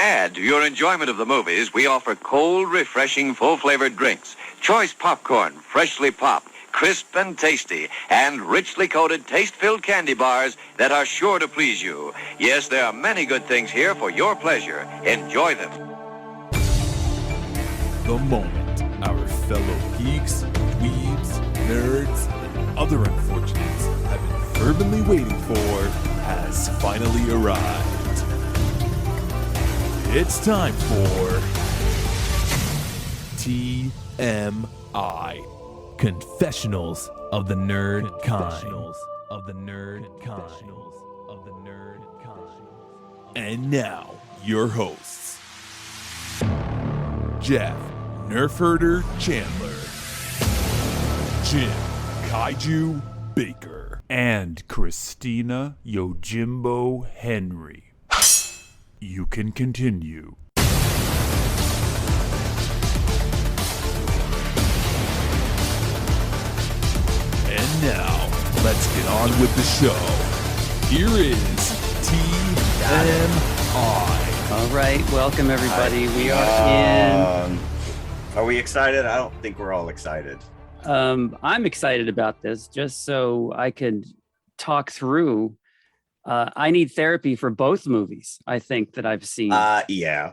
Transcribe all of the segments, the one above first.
Add to your enjoyment of the movies, we offer cold, refreshing, full-flavored drinks, choice popcorn, freshly popped, crisp and tasty, and richly coated, taste-filled candy bars that are sure to please you. Yes, there are many good things here for your pleasure. Enjoy them. The moment our fellow geeks, dweebs, nerds, and other unfortunates have been fervently waiting for has finally arrived. It's time for TMI, Confessionals of the Nerd Kind. And now, your hosts, Jeff Nerf Herder Chandler, Jim Kaiju Baker, and Christina Yojimbo Henry. You can continue. And now, let's get on with the show. Here is TMI. All right, welcome everybody. We are in. Are we excited? I don't think we're all excited. I'm excited about this just so I could talk through. I need therapy for both movies, I think, that I've seen. Yeah.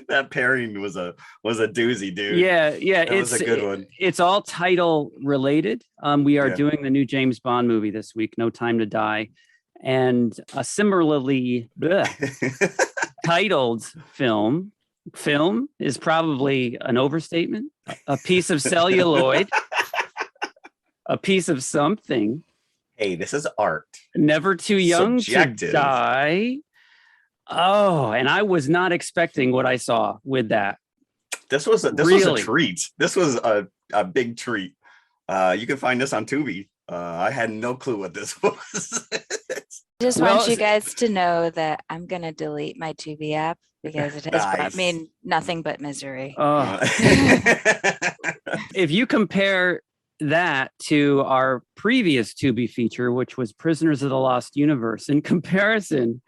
That pairing was a doozy, dude. Yeah. That was a good one. It's all title related. We are doing the new James Bond movie this week, No Time to Die, and a similarly titled film. Film is probably an overstatement. A piece of celluloid, a piece of something. Hey, this is art. Never too young Subjective. to die. Oh, and I was not expecting what I saw with that. This was a treat. This was a big treat. You can find this on Tubi. I had no clue what this was. Just want you guys to know that I'm going to delete my Tubi app because it has brought me nothing but misery. If you compare that to our previous Tubi feature, which was Prisoners of the Lost Universe, in comparison,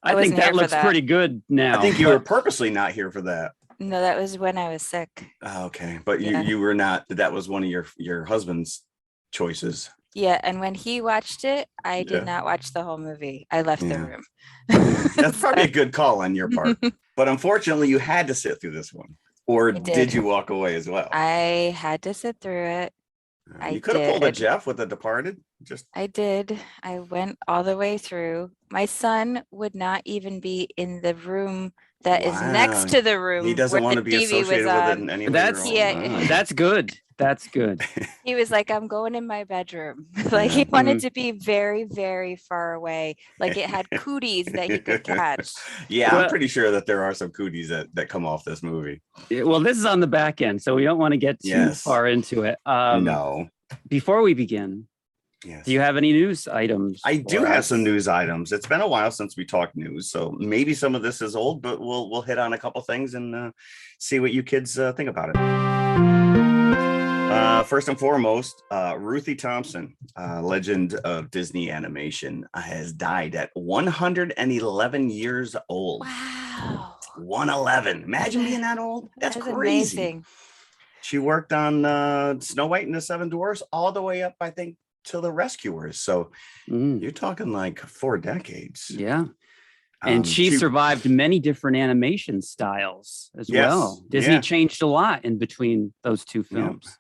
I think that looks pretty good now. I think you were purposely not here for that. No, that was when I was sick. Oh, okay, but you were not. That was one of your husband's choices. Yeah, and when he watched it, I did not watch the whole movie. I left the room. That's probably a good call on your part. But unfortunately, you had to sit through this one. Or did you walk away as well? I had to sit through it. You could have pulled a Jeff with The Departed. I did. I went all the way through. My son would not even be in the room that is next to the room. He doesn't want to be associated with it in any way. That's good. That's good. He was like, I'm going in my bedroom. Like he wanted to be very, very far away. Like it had cooties that he could catch. Yeah, I'm pretty sure that there are some cooties that come off this movie. Well, this is on the back end, so we don't want to get too far into it. No. Before we begin, do you have any news items? I do have some news items. It's been a while since we talked news, so maybe some of this is old, but we'll hit on a couple things and see what you kids think about it. First and foremost, Ruthie Thompson, legend of Disney animation, has died at 111 years old. Wow. 111. Imagine being that old. That's crazy. Amazing. She worked on Snow White and the Seven Dwarfs all the way up, I think, to The Rescuers. So you're talking like 4 decades. Yeah. And she survived many different animation styles as well. Disney changed a lot in between those two films.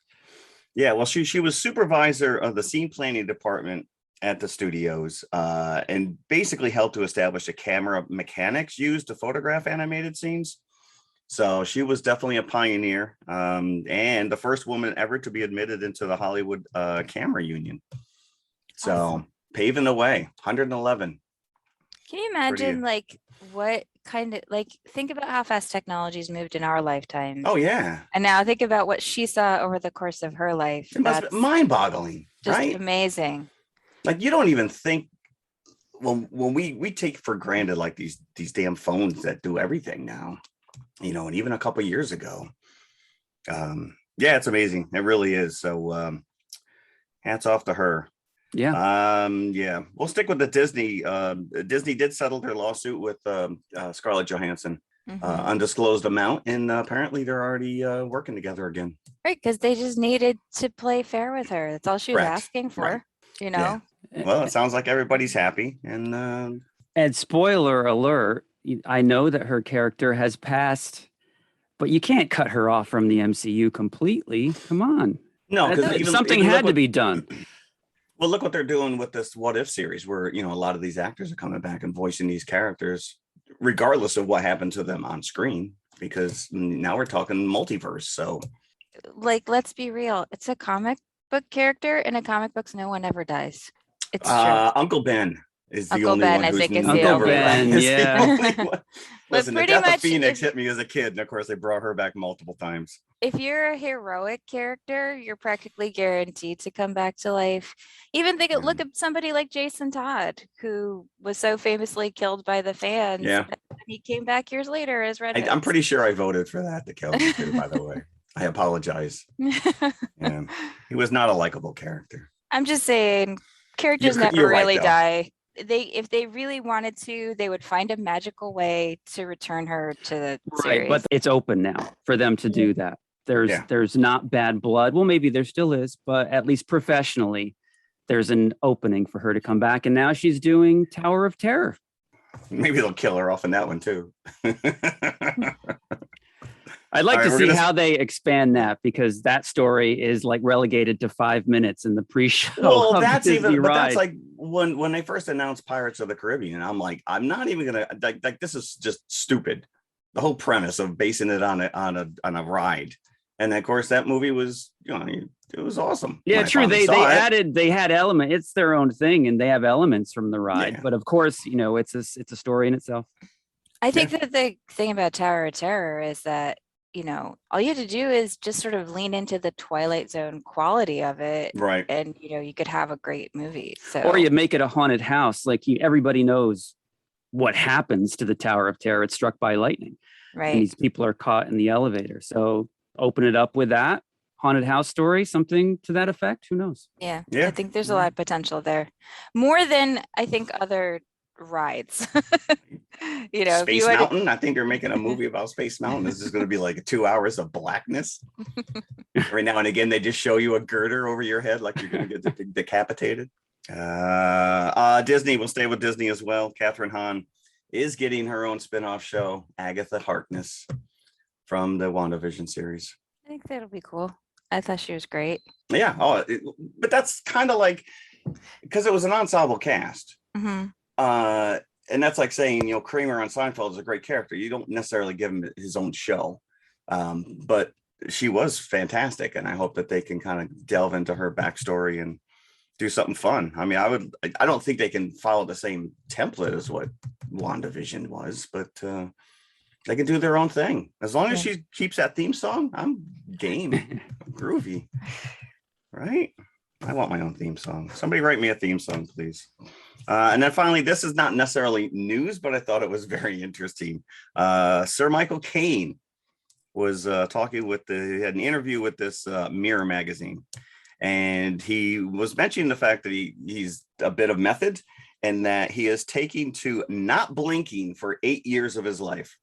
Yeah, well, she was supervisor of the scene planning department at the studios and basically helped to establish the camera mechanics used to photograph animated scenes. So she was definitely a pioneer and the first woman ever to be admitted into the Hollywood Camera Union. So paving the way, 111. Can you imagine like what kind of think about how fast technology's moved in our lifetime? Oh yeah. And now think about what she saw over the course of her life. It must be mind-boggling. Just right? Amazing. Like you don't even think when we take for granted like these damn phones that do everything now, and even a couple of years ago. Yeah, it's amazing. It really is. So hats off to her. Yeah, we'll stick with the Disney. Disney did settle their lawsuit with Scarlett Johansson, undisclosed amount, and apparently they're already working together again. Right, because they just needed to play fair with her. That's all she was asking for. Right. You know. Yeah. Well, it sounds like everybody's happy, and spoiler alert, I know that her character has passed, but you can't cut her off from the MCU completely. Come on. No, because something had to be done. Well, look what they're doing with this What If series, where a lot of these actors are coming back and voicing these characters, regardless of what happened to them on screen, because now we're talking multiverse. So, like, let's be real. It's a comic book character. In a comic books, no one ever dies. It's true. Uncle Ben is the only one who's Uncle Ben, yeah. Listen, the Death of Phoenix hit me as a kid, and of course they brought her back multiple times. If you're a heroic character, you're practically guaranteed to come back to life. Even look at somebody like Jason Todd, who was so famously killed by the fans. Yeah, he came back years later as Red. I'm pretty sure I voted for that to kill him too. By the way, I apologize. Yeah, he was not a likable character. I'm just saying, characters never really die. If they really wanted to, they would find a magical way to return her to the series. But it's open now for them to do that. There's not bad blood. Well, maybe there still is, but at least professionally, there's an opening for her to come back. And now she's doing Tower of Terror. Maybe they'll kill her off in that one too. I'd like to see how they expand that, because that story is like relegated to 5 minutes in the pre-show. Well, that's like when they first announced Pirates of the Caribbean, I'm like, I'm not even gonna like this is just stupid. The whole premise of basing it on a ride, and of course that movie was it was awesome. Yeah, true. They had elements. It's their own thing, and they have elements from the ride. Yeah. But of course, it's a story in itself. I think that the thing about Tower of Terror is that all you have to do is just sort of lean into the Twilight Zone quality of it. Right. And, you could have a great movie. So. Or you make it a haunted house. Like everybody knows what happens to the Tower of Terror. It's struck by lightning. Right. And these people are caught in the elevator. So open it up with that haunted house story, something to that effect. Who knows? Yeah. I think there's a lot of potential there. More than I think other rides. Space Mountain. I think they're making a movie about Space Mountain. This is going to be like 2 hours of blackness. Every now and again, they just show you a girder over your head, like you're going to get decapitated. Disney will stay with Disney as well. Catherine Hahn is getting her own spin-off show, Agatha Harkness, from the WandaVision series. I think that'll be cool. I thought she was great. Yeah. But that's kind of like, because it was an ensemble cast. Mm-hmm. And that's like saying, Kramer on Seinfeld is a great character. You don't necessarily give him his own show. But she was fantastic. And I hope that they can kind of delve into her backstory and do something fun. I mean, I don't think they can follow the same template as what WandaVision was, but they can do their own thing. As long as she keeps that theme song, I'm game. Groovy. Right? I want my own theme song. Somebody write me a theme song, please. And then finally, this is not necessarily news, but I thought it was very interesting. Sir Michael Caine was talking he had an interview with this Mirror magazine. And he was mentioning the fact that he's a bit of method, and that he is taking to not blinking for 8 years of his life.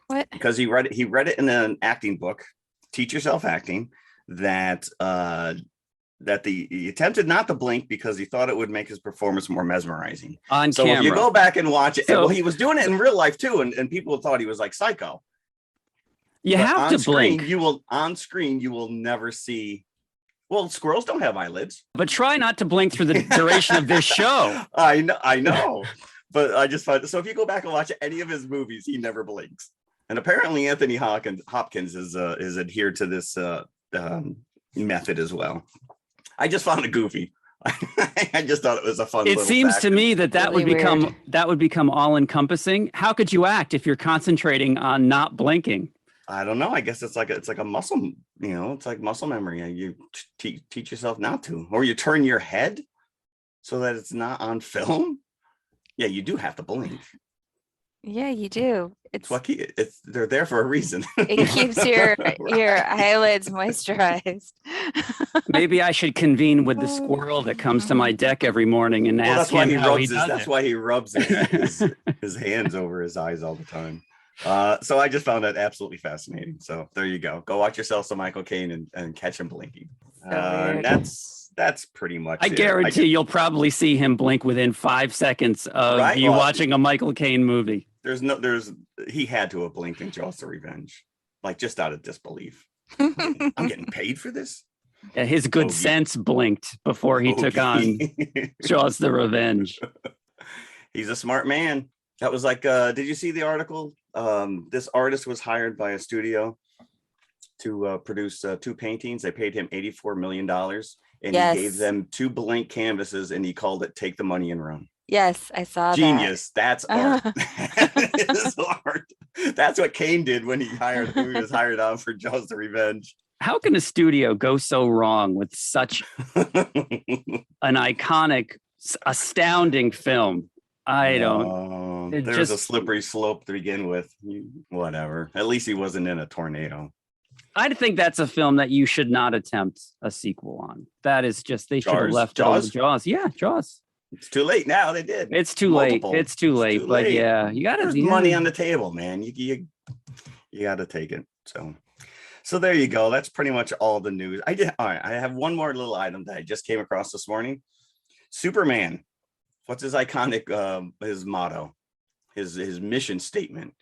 What? Because he read it in an acting book, Teach Yourself Acting, that he attempted not to blink because he thought it would make his performance more mesmerizing on camera. If you go back and watch it, well, he was doing it in real life too, and people thought he was like psycho. You have to blink. On screen, you will never see. Well, squirrels don't have eyelids. But try not to blink through the duration of this show. I know. But I just find so if you go back and watch any of his movies, he never blinks. And apparently Anthony Hopkins is adhered to this method as well. I just found it goofy. I just thought it was a fun. It seems to me that really would become all encompassing. How could you act if you're concentrating on not blinking? I don't know. I guess it's like a muscle. It's like muscle memory. You teach yourself not to, or you turn your head so that it's not on film. Yeah, you do have to blink. Yeah, you do. They're there for a reason. It keeps your eyelids moisturized. Maybe I should convene with the squirrel that comes to my deck every morning and Well, ask him how he does that's it. why he rubs his hands over his eyes all the time. So I just found that absolutely fascinating. So there you go. Go watch yourself some Michael Caine and catch him blinking. Weird. That's pretty much I it. guarantee you'll probably see him blink within 5 seconds of you watching a Michael Caine movie. He had to have blinked in Jaws the Revenge, like just out of disbelief. I'm getting paid for this. Yeah, his good sense blinked before he took on Jaws the Revenge. He's a smart man. That was like, did you see the article? This artist was hired by a studio to produce 2 paintings. They paid him $84 million. And he gave them 2 blank canvases and he called it "Take the Money and Run." Yes, I saw Genius. That's art. That is art. That's what Caine did when he was hired on for Jaws the Revenge. How can a studio go so wrong with such an iconic, astounding film? I don't. There's a slippery slope to begin with. Whatever. At least he wasn't in a tornado. I think that's a film that you should not attempt a sequel on. That is just, they should have left Jaws. Jaws. Yeah, Jaws. It's too late now. They did. It's too late. It's too late. But yeah, you got to. There's money on the table, man. You got to take it. So there you go. That's pretty much all the news. All right. I have one more little item that I just came across this morning. Superman. What's his iconic, his motto, his mission statement?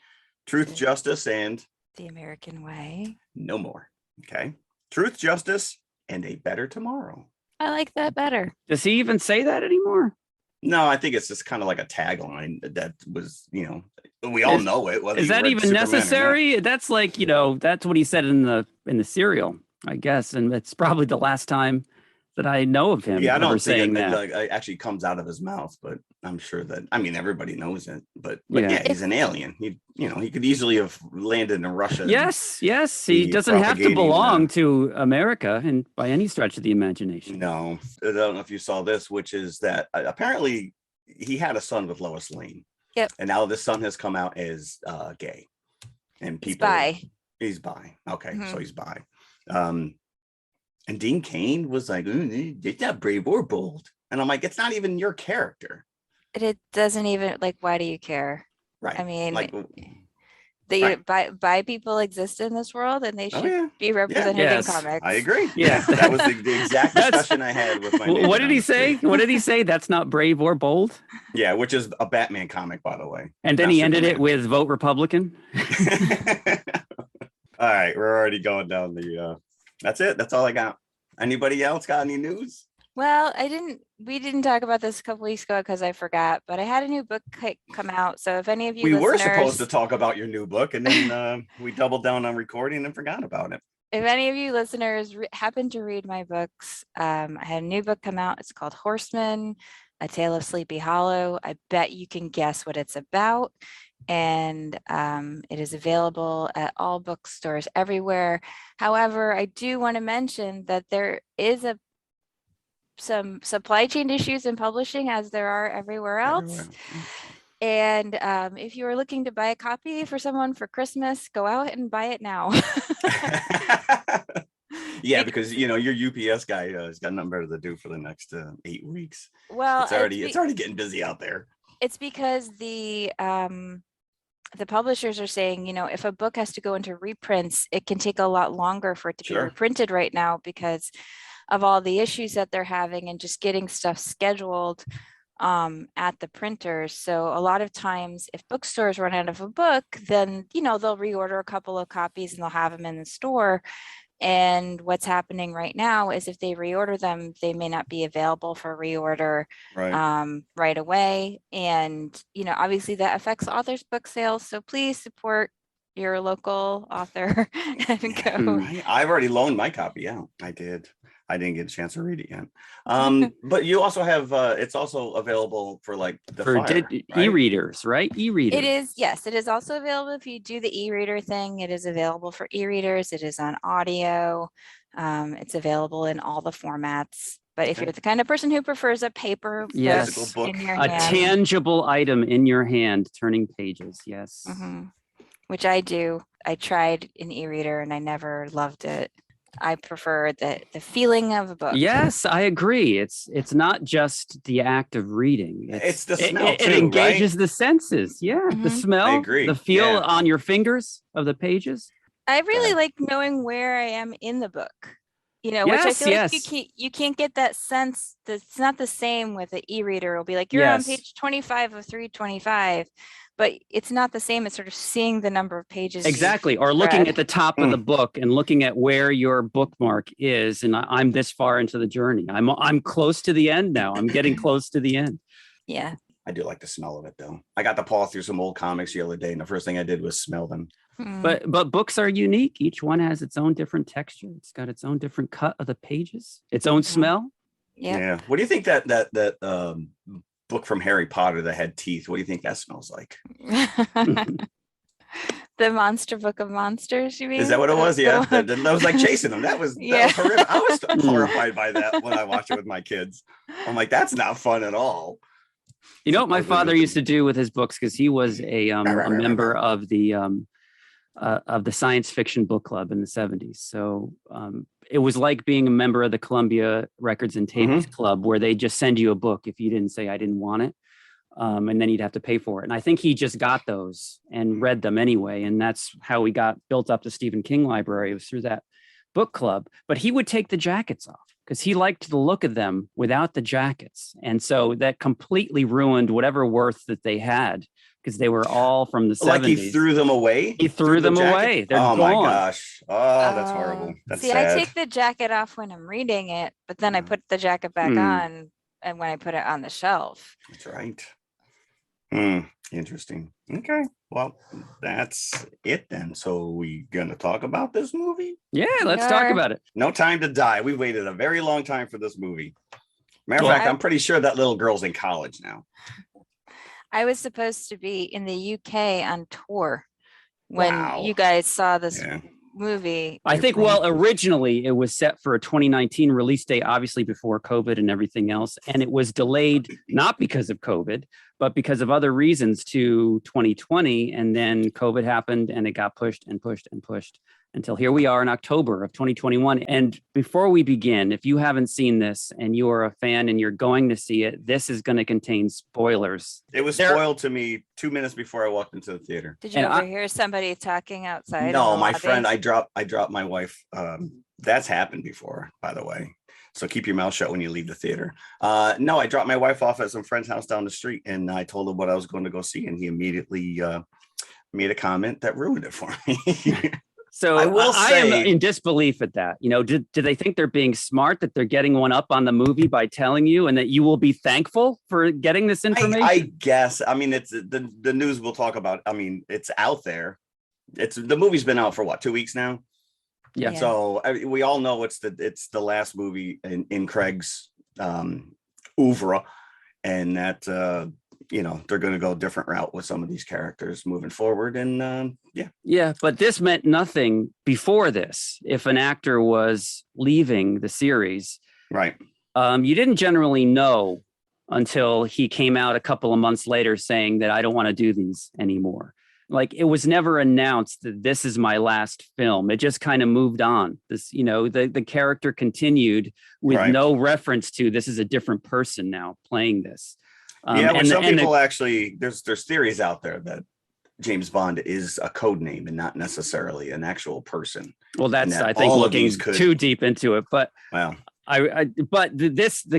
Truth, justice, and the American way. No more. Okay. Truth, justice, and a better tomorrow. I like that better. Does he even say that anymore? No, I think it's just kind of like a tagline that was, we all know it. Is that even necessary? That's like, that's what he said in the serial, I guess. And it's probably the last time that I know of him. Yeah, I don't think it actually comes out of his mouth, but I'm sure that, everybody knows it, but yeah, he's an alien. He could easily have landed in Russia. Yes. He doesn't have to belong to America and by any stretch of the imagination. No, I don't know if you saw this, which is that apparently he had a son with Lois Lane. Yep. And now this son has come out as gay. And people. He's bi. Okay, mm-hmm. So he's bi. And Dean Cain was like, it's not brave or bold. And I'm like, it's not even your character. It doesn't even, why do you care? Right. I mean, bi people exist in this world and they should be represented in comics. I agree. Yeah. That was the exact discussion I had with my neighbor. What did he say? What did he say? That's not brave or bold? Yeah, which is a Batman comic, by the way. And then he ended it with vote Republican. All right. We're already going down that's it. That's all I got. Anybody else got any news? Well, we didn't talk about this a couple weeks ago because I forgot, but I had a new book come out. So if any of you were supposed to talk about your new book and then we doubled down on recording and forgot about it. If any of you listeners happen to read my books, I had a new book come out. It's called Horseman, A Tale of Sleepy Hollow. I bet you can guess what it's about. And it is available at all bookstores everywhere. However, I do want to mention that there is some supply chain issues in publishing, as there are everywhere else. And if you are looking to buy a copy for someone for Christmas, go out and buy it now. Yeah, because your UPS guy has got nothing better to do for the next 8 weeks. Well, it's already getting busy out there. It's because the publishers are saying, if a book has to go into reprints, it can take a lot longer for it to be reprinted right now because of all the issues that they're having and just getting stuff scheduled at the printers. So a lot of times if bookstores run out of a book, then, they'll reorder a couple of copies and they'll have them in the store. And what's happening right now is if they reorder them, they may not be available for reorder right away. And, obviously that affects authors' book sales. So please support your local author and go. I've already loaned my copy out. I did. I didn't get a chance to read it yet. But you also have, it's also available for e-readers, right? E-readers. It is, yes. It is also available if you do the e-reader thing. It is available for e-readers. It is on audio. It's available in all the formats. But if you're the kind of person who prefers a paper Yes. book in your A hand, tangible item in your hand, turning pages. Yes. which I do. I tried an e-reader and I never loved it. I prefer the feeling of a book. Yes, I agree. It's not just the act of reading. It's the smell it too, engages right? the senses. Yeah, the smell, I agree. the feel Yeah. on your fingers of the pages. I really like knowing where I am in the book. Which I Yes, feel like yes. you can't get that sense. It's not the same with an e-reader. It'll be like, you're on Yes. page 25 of 325, but it's not the same. It's sort of seeing the number of pages. Exactly. you've Or looking read. at the top of the book and looking at where your bookmark is. And I'm this far into the journey. I'm close to the end now. I'm getting close to the end. Yeah. I do like the smell of it though. I got to paw through some old comics the other day, and the first thing I did was smell them. But books are unique. Each one has its own different texture. It's got its own different cut of the pages, its own smell. Yeah. What do you think that book from Harry Potter that had teeth? What do you think that smells like? The Monster Book of Monsters, you mean? Is that what it was? Yeah. That was like chasing them. That was horrific. I was horrified by that when I watched it with my kids. I'm like, that's not fun at all. You know what my father used to do with his books, because he was a member of the science fiction book club in the 70s. So it was like being a member of the Columbia Records and Tapes Club, where they just send you a book if you didn't say I didn't want it. And then you'd have to pay for it. And I think he just got those and read them anyway. And that's how we got built up the Stephen King library. It was through that book club. But he would take the jackets off because he liked the look of them without the jackets. And so that completely ruined whatever worth that they had, because they were all from the 70s. Like he threw them away? He threw them away. They're gone. My gosh. Oh, that's horrible. That's sad. I take the jacket off when I'm reading it, but then I put the jacket back on and when I put it on the shelf. That's right. Interesting. Okay. Well, that's it then. So we gonna talk about this movie? Yeah, let's talk about it. No Time to Die. We waited a very long time for this movie. Matter of fact, I'm pretty sure that little girl's in college now. I was supposed to be in the UK on tour when you guys saw this movie. I think, originally it was set for a 2019 release date, obviously before COVID and everything else. And it was delayed, not because of COVID, but because of other reasons to 2020. And then COVID happened and it got pushed and pushed and pushed until here we are in October of 2021. And before we begin, if you haven't seen this and you are a fan and you're going to see it, this is going to contain spoilers. It was spoiled to me 2 minutes before I walked into the theater. Did you overhear somebody talking outside? No, my friend, I dropped my wife. That's happened before, by the way. So keep your mouth shut when you leave the theater. No, I dropped my wife off at some friend's house down the street, and I told him what I was going to go see, and he immediately made a comment that ruined it for me. So I am in disbelief at that. Do they think they're being smart, that they're getting one up on the movie by telling you, and that you will be thankful for getting this information? I guess. I mean, it's the news we'll talk about. I mean, it's out there. The movie's been out for 2 weeks now. Yeah. So we all know it's the last movie in Craig's oeuvre, and that they're going to go a different route with some of these characters moving forward. And yeah, but this meant nothing before this. If an actor was leaving the series, right, you didn't generally know until he came out a couple of months later saying that I don't want to do these anymore. Like, it was never announced that this is my last film. It just kind of moved on. This, the character continued with no reference to this is a different person now playing this. Some people actually, there's theories out there that James Bond is a code name and not necessarily an actual person. Well, that's, I think, looking too deep into it. But the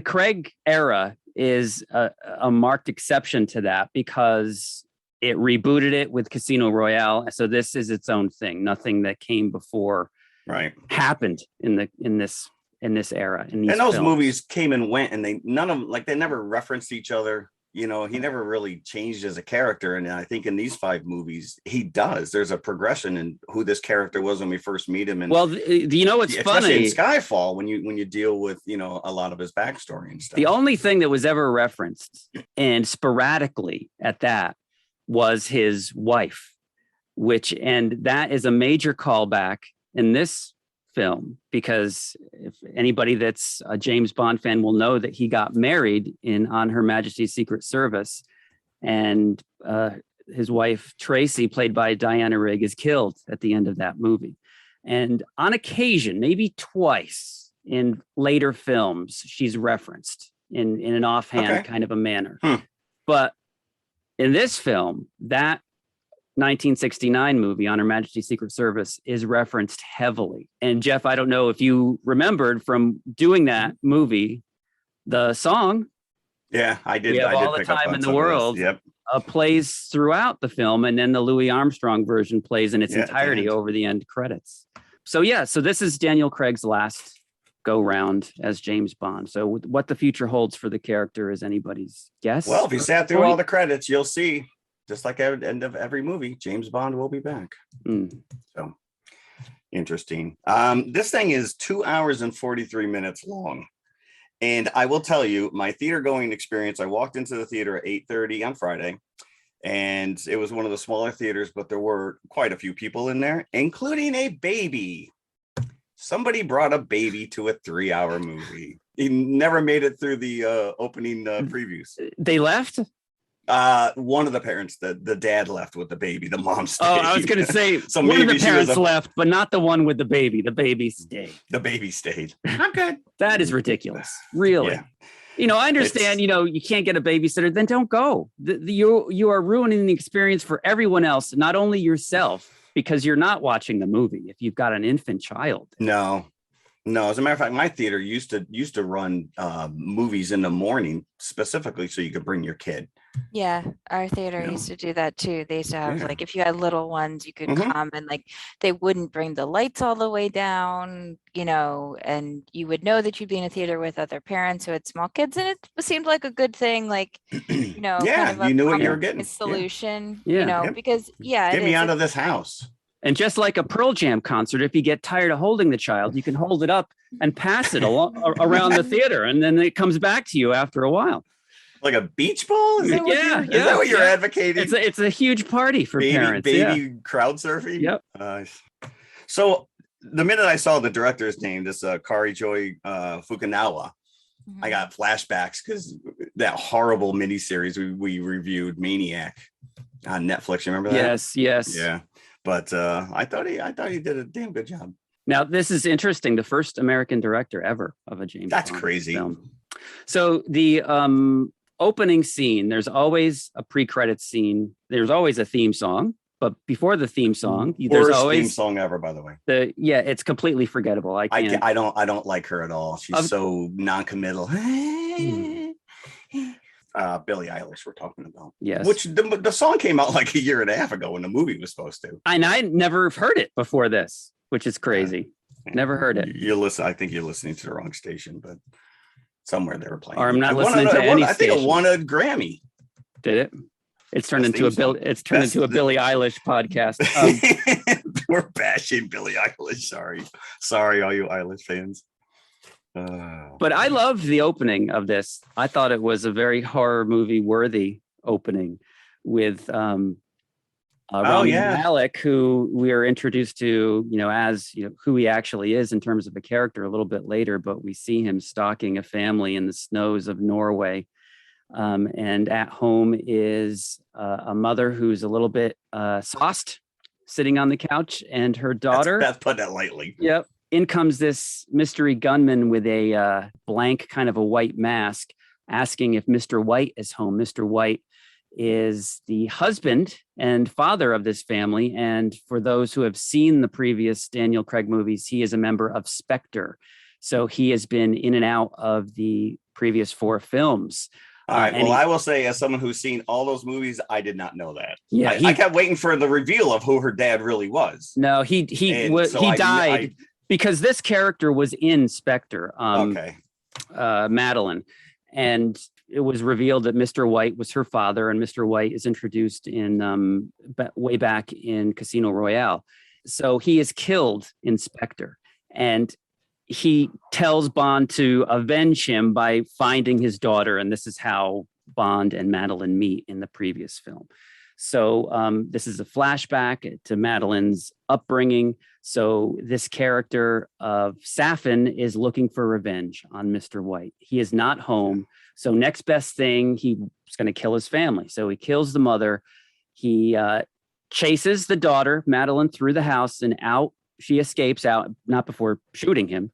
Craig era is a marked exception to that, because it rebooted it with Casino Royale. So this is its own thing. Nothing that came before happened in this era. And those movies came and went, and they never referenced each other. He never really changed as a character. And I think in these 5 movies, he does. There's a progression in who this character was when we first meet him. And what's funny? In Skyfall, when you deal with, a lot of his backstory and stuff. The only thing that was ever referenced, and sporadically at that, was his wife, and that is a major callback in this film, because if anybody that's a James Bond fan will know that he got married in On Her Majesty's Secret Service, and his wife Tracy, played by Diana Rigg, is killed at the end of that movie. And on occasion, maybe twice in later films, she's referenced in an offhand kind of a manner. But in this film, that 1969 movie, On Her Majesty's Secret Service, is referenced heavily. And Jeff, I don't know if you remembered from doing that movie, the song. Yeah, I did. We Have I did All the pick up Time on in the some of this. World. Yep. Plays throughout the film, and then the Louis Armstrong version plays in its Yeah, at the entirety end. over the end credits. So yeah, so this is Daniel Craig's last go round as James Bond. So what the future holds for the character is anybody's guess. Well, if you sat through all the credits, you'll see, just like at the end of every movie, James Bond will be back. So interesting. This thing is 2 hours and 43 minutes long. And I will tell you, my theater going experience, I walked into the theater at 8:30 on Friday, and it was one of the smaller theaters, but there were quite a few people in there, including a baby. Somebody brought a baby to a 3-hour movie. He never made it through the opening previews. They left? One of the parents, the dad left with the baby, the mom stayed. Oh, I was going to say, So one of maybe the she was parents left, but not the one with the baby. The baby stayed. The baby stayed. I'm good. That is ridiculous. Really. Yeah. You know, I understand, you can't get a babysitter, then don't go. You are ruining the experience for everyone else, not only yourself, because you're not watching the movie if you've got an infant child. No. As a matter of fact, my theater used to run movies in the morning specifically so you could bring your kid. Yeah, our theater used to do that too. They used to have like, if you had little ones, you could come, and like they wouldn't bring the lights all the way down, and you would know that you'd be in a theater with other parents who had small kids, and it seemed like a good thing, like Yeah, kind of you knew what you were compromise getting. solution, Yeah. because Get me out of this house. And just like a Pearl Jam concert, if you get tired of holding the child, you can hold it up and pass it around the theater, and then it comes back to you after a while. Like a beach ball? Is that what you're advocating? It's a huge party for parents. Baby crowd surfing? Yep. So the minute I saw the director's name, this Kari Joy Fukunawa, I got flashbacks because that horrible miniseries we reviewed, Maniac, on Netflix. You remember that? Yes. Yeah. But I thought he did a damn good job. Now, this is interesting. The first American director ever of a James That's Bond crazy. film. So the opening scene, there's always a pre-credits scene. There's always a theme song, but before the theme song, there's Worst always theme song ever, by the way. it's completely forgettable. I don't like her at all. She's so non-committal. Billie Eilish we're talking about. Yes. Which the song came out like a year and a half ago when the movie was supposed to. And I never heard it before this, which is crazy. Never heard it. I think you're listening to the wrong station, but somewhere they were playing. Or I'm not listening to any I think station. it won a Grammy. Did it? It's turned into a Billie Eilish podcast. We're bashing Billie Eilish. Sorry, all you Eilish fans. But I loved the opening of this. I thought it was a very horror movie worthy opening with Rami Malek, who we are introduced to, as who he actually is in terms of a character a little bit later. But we see him stalking a family in the snows of Norway. And at home is a mother who's a little bit sauced, sitting on the couch, and her daughter. That's put that lightly. Yep. In comes this mystery gunman with a blank kind of a white mask, asking if Mr. White is home. Mr. White is the husband and father of this family. And for those who have seen the previous Daniel Craig movies, he is a member of Spectre. So he has been in and out of the previous 4 films. All right. Well, I will say, as someone who's seen all those movies, I did not know that. Yeah, I kept waiting for the reveal of who her dad really was. No, he died because this character was in Spectre. Madeline, and it was revealed that Mr. White was her father, and Mr. White is introduced in way back in Casino Royale. So he is killed in Spectre, and he tells Bond to avenge him by finding his daughter, and this is how Bond and Madeline meet in the previous film. So this is a flashback to Madeline's upbringing. So this character of Safin is looking for revenge on Mr. White. He is not home. So next best thing, he's going to kill his family. So he kills the mother. He chases the daughter, Madeline, through the house and out. She escapes out, not before shooting him.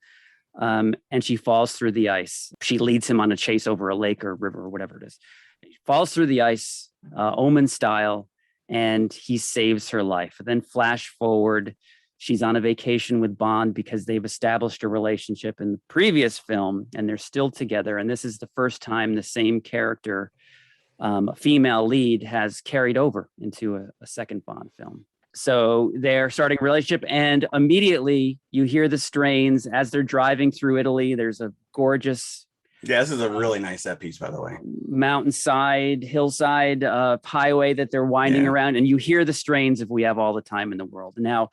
And she falls through the ice. She leads him on a chase over a lake or river or whatever it is. She falls through the ice, Omen style, and he saves her life. And then flash forward, she's on a vacation with Bond because they've established a relationship in the previous film and they're still together. And this is the first time the same character, a female lead, has carried over into a second Bond film. So they're starting a relationship, and immediately you hear the strains as they're driving through Italy. There's a gorgeous, this is a really nice set piece, by the way. Mountainside, hillside, highway that they're winding around, and you hear the strains of "We Have All the Time in the World." Now,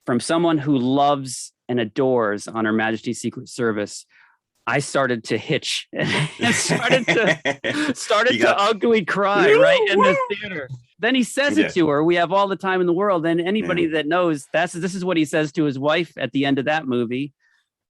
from someone who loves and adores On Her Majesty's Secret Service, I started to hitch and started to ugly cry right in the theater. Then he says it to her, "We have all the time in the world." And anybody that knows, this is what he says to his wife at the end of that movie,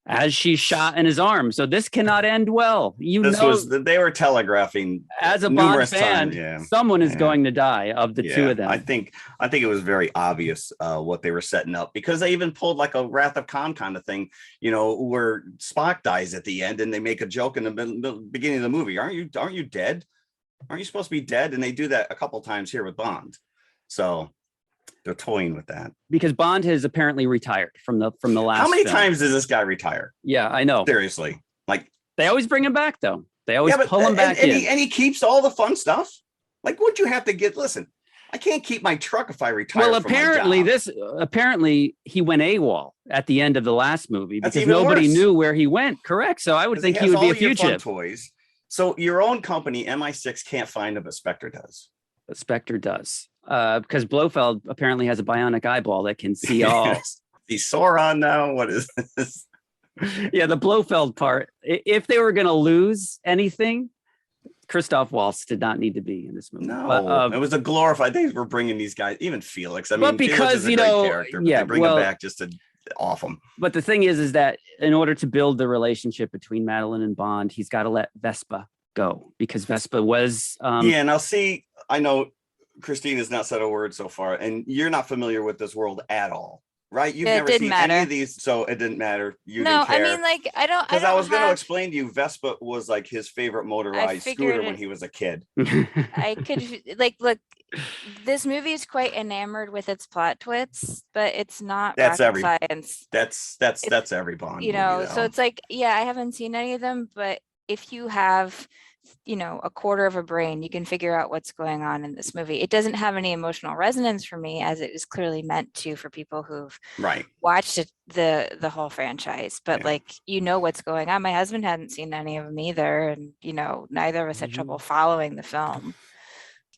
as she's shot in his arm. So this cannot end well. They were telegraphing as a Bond fan, someone is going to die of the two of them. I think it was very obvious what they were setting up, because they even pulled like a Wrath of Khan kind of thing, where Spock dies at the end and they make a joke in the beginning of the movie. Aren't you dead? Aren't you supposed to be dead? And they do that a couple times here with Bond. So they're toying with that. Because Bond has apparently retired from the last. How many film. times does this guy retire? Yeah, I know. Seriously. Like, they always bring him back though. They always pull him back in. And he keeps all the fun stuff. Like, would you have to listen, I can't keep my truck if I retire. Well, apparently he went AWOL at the end of the last movie because nobody knew where he went. Correct. So I would think he would be a fugitive. Toys. So your own company, MI6, can't find him, but Spectre does. But Spectre does. Because Blofeld apparently has a bionic eyeball that can see all. He's Sauron now. What is this? Yeah, the Blofeld part. If they were going to lose anything, Christoph Waltz did not need to be in this movie. No, but, it was a glorified. They were bringing these guys, even Felix. I mean, but because Felix is a great character, but they bring him back just to off him. But the thing is that in order to build the relationship between Madeline and Bond, he's got to let Vespa go, because Vespa was. Now see, I know Christine has not said a word so far, and you're not familiar with this world at all. Right? You've never seen any of these, so it didn't matter. You didn't care. I mean, like, I don't. Because I was going to explain to you, Vespa was like his favorite motorized scooter when he was a kid. I could look. This movie is quite enamored with its plot twists, but it's not. That's every science. That's every Bond. Movie, so it's like, I haven't seen any of them, but if you have, a quarter of a brain, you can figure out what's going on in this movie. It doesn't have any emotional resonance for me, as it is clearly meant to for people who've watched the whole franchise. But what's going on. My husband hadn't seen any of them either, and neither of us had trouble following the film.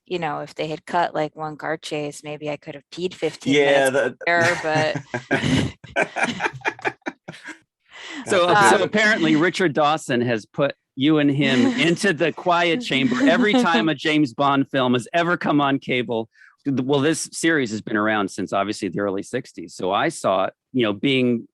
If they had cut like one car chase, maybe I could have peed 15 minutes there, but. So apparently Richard Dawson has put you and him into the quiet chamber every time a James Bond film has ever come on cable. Well, this series has been around since obviously the early 60s. So I saw it, being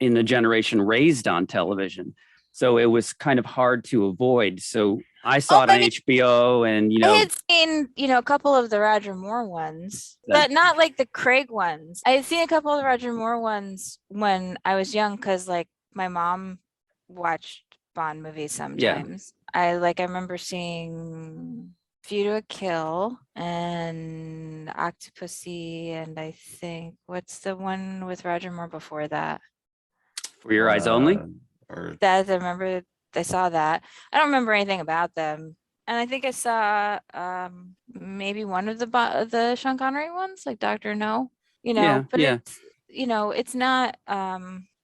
in the generation raised on television. So it was kind of hard to avoid. So I saw it on HBO, and I had seen a couple of the Roger Moore ones, but not like the Craig ones. I had seen a couple of the Roger Moore ones when I was young, because like my mom watched Bond movies sometimes. I remember seeing View to a Kill and Octopussy, and I think what's the one with Roger Moore before that? For Your Eyes Only? That I remember I saw that. I don't remember anything about them. And I think I saw maybe one of the Sean Connery ones, like Dr. No, it's not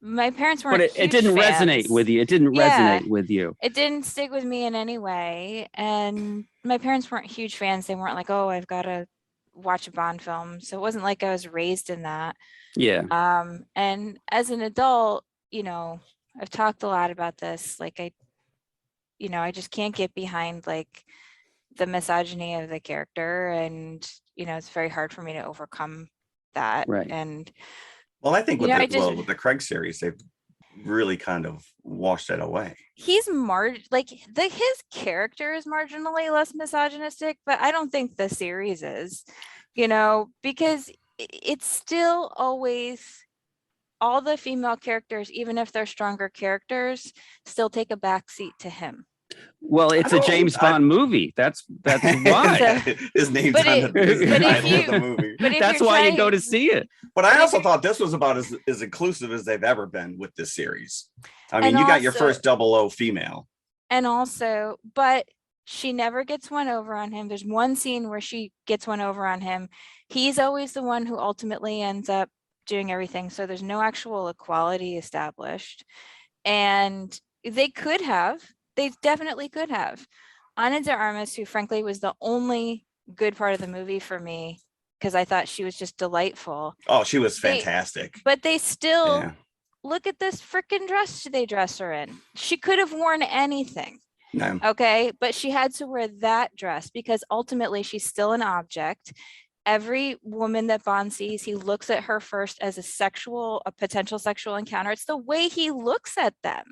my parents weren't. But it didn't resonate with you. It didn't resonate with you. It didn't stick with me in any way. And my parents weren't huge fans. They weren't like, oh, I've got to watch a Bond film. So it wasn't like I was raised in that. Yeah. And as an adult, I've talked a lot about this. Like I just can't get behind like the misogyny of the character, and it's very hard for me to overcome that. Right. And Well, I think with, with the Craig series, they've really kind of washed that away. He's his character is marginally less misogynistic, but I don't think the series is, because it's still always all the female characters, even if they're stronger characters, still take a backseat to him. Well, it's a James Bond movie. That's why. His name's on the title of the movie. That's why you go to see it. But I also thought this was about as inclusive as they've ever been with this series. I mean, you got your first 00 female. And also, but she never gets one over on him. There's one scene where she gets one over on him. He's always the one who ultimately ends up doing everything. So there's no actual equality established. And they definitely could have. Ana de Armas, who frankly was the only good part of the movie for me, because I thought she was just delightful. Oh, she was fantastic. But they still look at this freaking dress they dress her in. She could have worn anything. No. Okay, but she had to wear that dress because ultimately she's still an object. Every woman that Bond sees, he looks at her first as a potential sexual encounter. It's the way he looks at them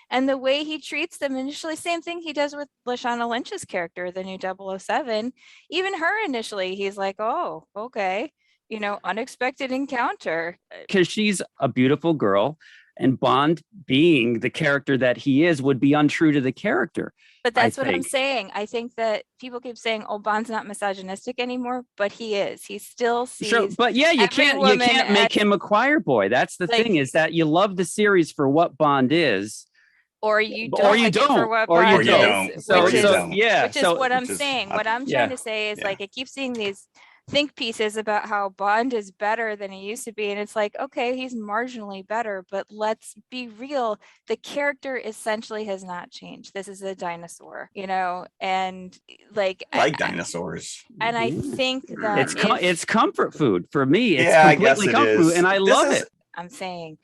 and the way he treats them initially. Same thing he does with Lashana Lynch's character, the new 007. Even her initially, he's like, oh, okay, unexpected encounter. Because she's a beautiful girl. And Bond, being the character that he is, would be untrue to the character. But that's what I'm saying. I think that people keep saying, "Oh, Bond's not misogynistic anymore," but he is. He still sees. Sure, but you can't make him a choir boy. That's the thing, is that you love the series for what Bond is, or you don't, for what Bond is. Which is what I'm saying. What I'm trying to say is I keep seeing these think pieces about how Bond is better than he used to be, and it's like, okay, he's marginally better, but let's be real, the character essentially has not changed. This is a dinosaur, and dinosaurs. And I think that it's comfort food for me. It's completely comfort food, and I love it. I'm saying,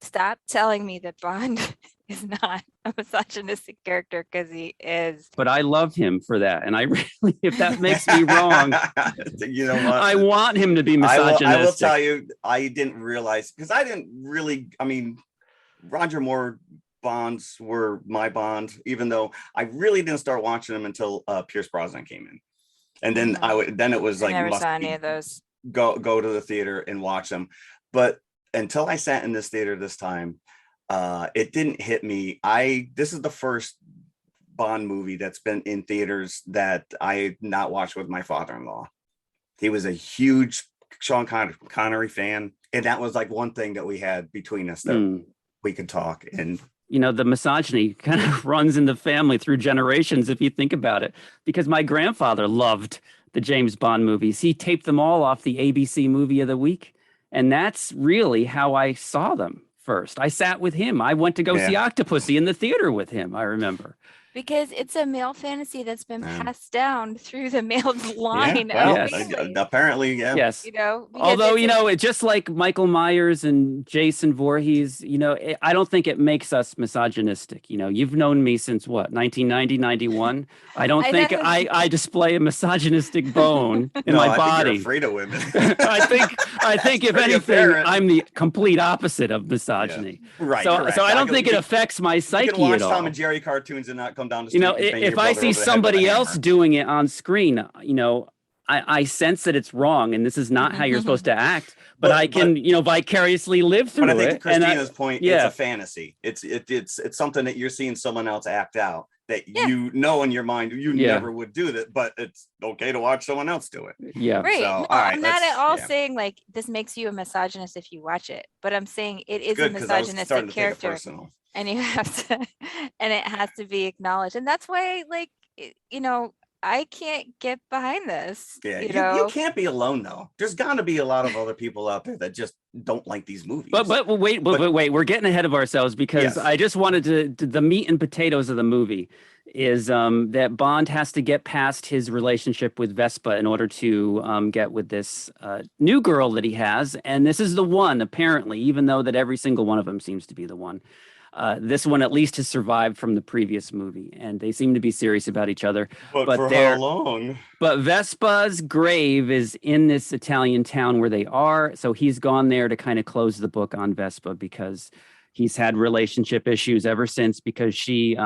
stop telling me that Bond is not a misogynistic character, because he is. But I love him for that. And I really, if that makes me wrong, you know what? I want him to be misogynistic. I will tell you, I didn't realize, because Roger Moore Bonds were my Bond, even though I really didn't start watching them until Pierce Brosnan came in. And then it was like, I never saw any of those. Go to the theater and watch them. But until I sat in this theater this time, it didn't hit me. This is the first Bond movie that's been in theaters that I not watched with my father-in-law. He was a huge Sean Connery fan, and that was like one thing that we had between us that we could talk. And the misogyny kind of runs in the family through generations, if you think about it, because my grandfather loved the James Bond movies. He taped them all off the ABC Movie of the Week, and that's really how I saw them. First, I sat with him. I went to go see Octopussy in the theater with him. I remember, because it's a male fantasy that's been passed down through the male line. Apparently, yes. Although it's just like Michael Myers and Jason Voorhees. I don't think it makes us misogynistic. You've known me since what, 1990, 91. I don't think I display a misogynistic bone in my body. You're afraid of women. I think if anything, apparent. I'm the complete opposite of misogyny. Yeah. Right. So I don't think it affects my psyche at all. You can watch Tom and Jerry cartoons and not come down the street. If I see somebody else doing it on screen, I sense that it's wrong, and this is not how you're supposed to act. But I can, vicariously live through it. But I think to Christina's point, it's a fantasy. It's something that you're seeing someone else act out that in your mind you never would do that, but it's okay to watch someone else do it. Yeah, right. So, I'm not at all saying like this makes you a misogynist if you watch it, but I'm saying it is a misogynistic character. And you have to, and it has to be acknowledged. And that's why, I can't get behind this. Yeah, you can't be alone though. There's got to be a lot of other people out there that just don't like these movies. But wait, we're getting ahead of ourselves, because I just wanted to the meat and potatoes of the movie is that Bond has to get past his relationship with Vespa in order to get with this new girl that he has. And this is the one, apparently, even though that every single one of them seems to be the one. This one at least has survived from the previous movie, and they seem to be serious about each other. But for how long? But Vespa's grave is in this Italian town where they are, so he's gone there to kind of close the book on Vespa because he's had relationship issues ever since, because she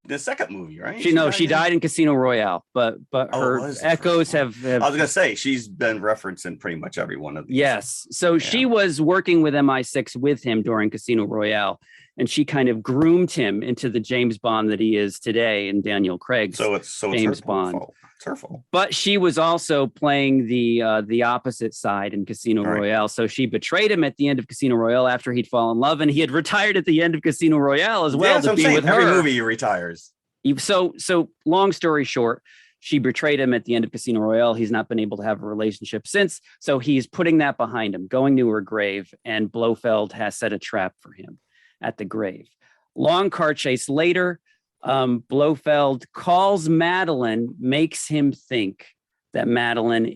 The second movie, right? she died in Casino Royale, but her echoes have I was gonna say she's been referenced in pretty much every one of these. Yes. So she was working with MI6 with him during Casino Royale, and she kind of groomed him into the James Bond that he is today in Daniel Craig's James Bond. Fault. It's her fault. But she was also playing the opposite side in Casino Royale. So she betrayed him at the end of Casino Royale after he'd fallen in love, and he had retired at the end of Casino Royale as well to be with her. Every movie he retires. So long story short, she betrayed him at the end of Casino Royale. He's not been able to have a relationship since. So he's putting that behind him, going to her grave, and Blofeld has set a trap for him at the grave. Long car chase later, Blofeld calls Madeline, makes him think that Madeline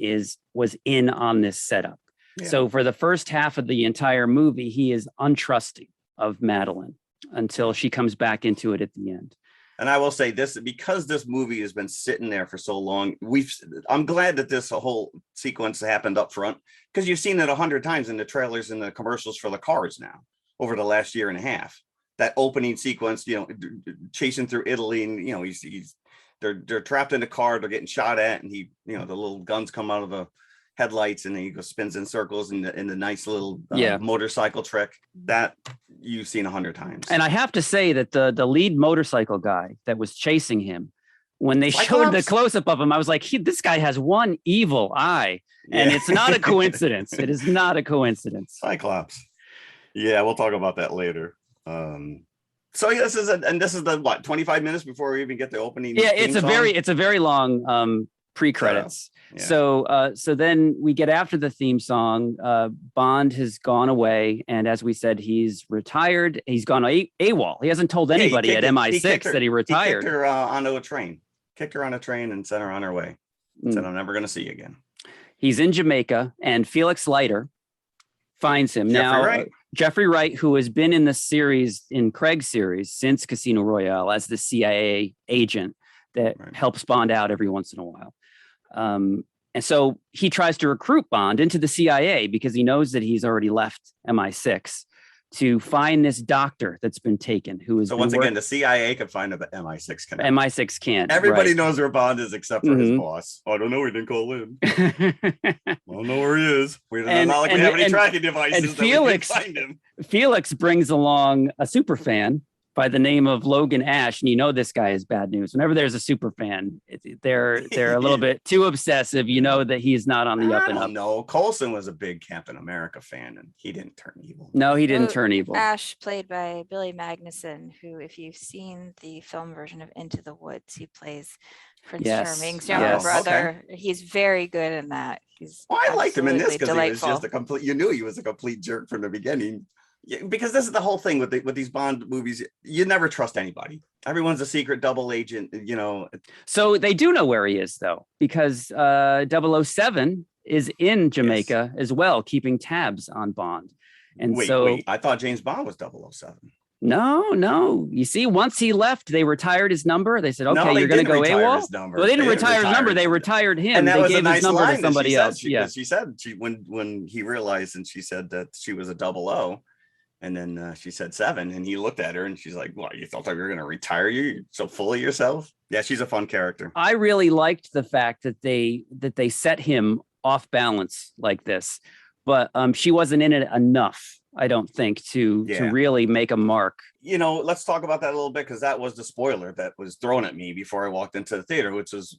was in on this setup. Yeah. So for the first half of the entire movie, he is untrusting of Madeline until she comes back into it at the end. And I will say this, because this movie has been sitting there for so long, I'm glad that this whole sequence happened up front, because you've seen it 100 times in the trailers and the commercials for the cars now over the last year and a half. That opening sequence, chasing through Italy, and they're trapped in a car, they're getting shot at, and the little guns come out of the headlights, and then he goes spins in circles in the nice little motorcycle trick that you've seen 100 times. And I have to say that the lead motorcycle guy that was chasing him, when they showed the close-up of him, I was like, this guy has one evil eye, and it's not a coincidence. It is not a coincidence. Cyclops. Yeah, we'll talk about that later. So this is the what, 25 minutes before we even get the opening. Yeah, it's a very long pre-credits. Yeah. So then we get after the theme song. Bond has gone away, and as we said, he's retired. He's gone AWOL. He hasn't told anybody at MI6 that he retired. He kicked her onto a train. Kicked her on a train and sent her on her way. Said, I'm never going to see you again. He's in Jamaica, and Felix Leiter finds him. Jeffrey Wright, who has been in the series, in Craig's series, since Casino Royale as the CIA agent that helps Bond out every once in a while. And so he tries to recruit Bond into the CIA because he knows that he's already left MI6 to find this doctor that's been taken. So once again, the CIA can find the MI6 can. MI6 can't. Everybody knows where Bond is except for his boss. I don't know. He didn't call in. I don't know where he is. We don't have any tracking devices. And Felix, that we can find him. Felix brings along a super fan by the name of Logan Ash, and this guy is bad news. Whenever there's a super fan, they're a little bit too obsessive. That he's not on the up and up. No, Coulson was a big Captain America fan, and he didn't turn evil. No, he didn't turn evil. Ash, played by Billy Magnuson, who, if you've seen the film version of Into the Woods, he plays Prince Charming's younger brother. Okay. He's very good in that. I liked him in this because he was just a complete. You knew he was a complete jerk from the beginning. Yeah, because this is the whole thing with these Bond movies. You never trust anybody. Everyone's a secret double agent, So they do know where he is, though, because 007 is in Jamaica as well, keeping tabs on Bond. And wait, I thought James Bond was 007. No. You see, once he left, they retired his number. They said, "Okay, you're going to go AWOL." Well, they didn't retire his number. They retired him. And they gave his number to somebody else. She said when he realized, and she said that she was a 00. And then she said 7, and he looked at her, and she's like, "What? You thought we were going to retire you? You're so full of yourself." Yeah, she's a fun character. I really liked the fact that they set him off balance like this, but she wasn't in it enough, I don't think, to really make a mark. Let's talk about that a little bit, because that was the spoiler that was thrown at me before I walked into the theater, which was,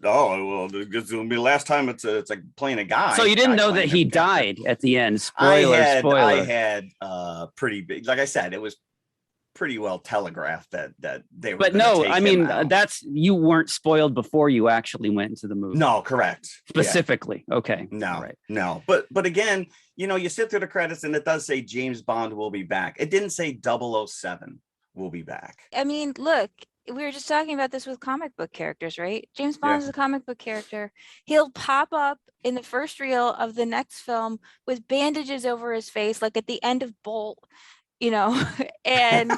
oh, well, it's going to be the last time it's like playing a guy. So you didn't know that he died at the end. Spoiler. I had pretty big, like I said, it was pretty well telegraphed that they were. But no, I mean, you weren't spoiled before you actually went into the movie. No, correct. Specifically. Yeah. Okay. No. But again, you sit through the credits and it does say James Bond will be back. It didn't say 007 will be back. I mean, look, we were just talking about this with comic book characters, right? James Bond is a comic book character. He'll pop up in the first reel of the next film with bandages over his face, like at the end of Bolt. you know, and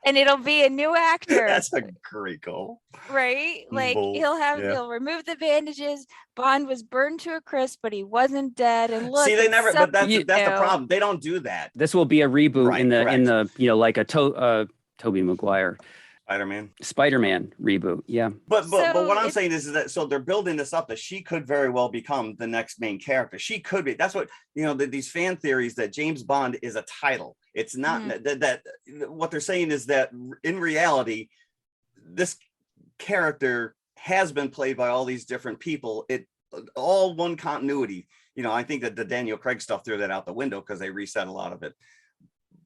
it'll be a new actor. That's a great goal. Right? Like Bold, he'll remove the bandages. Bond was burned to a crisp, but he wasn't dead. And look, See, they it's never, but that's something the new. problem. They don't do that. This will be a reboot Right, in the correct. like a Tobey Maguire Spider-Man. Spider-Man reboot. Yeah. But So what I'm it's- saying is that so they're building this up that she could very well become the next main character. She could be. That's what these fan theories that James Bond is a title. It's not that what they're saying is that in reality, this character has been played by all these different people. It all one continuity. I think that the Daniel Craig stuff threw that out the window because they reset a lot of it.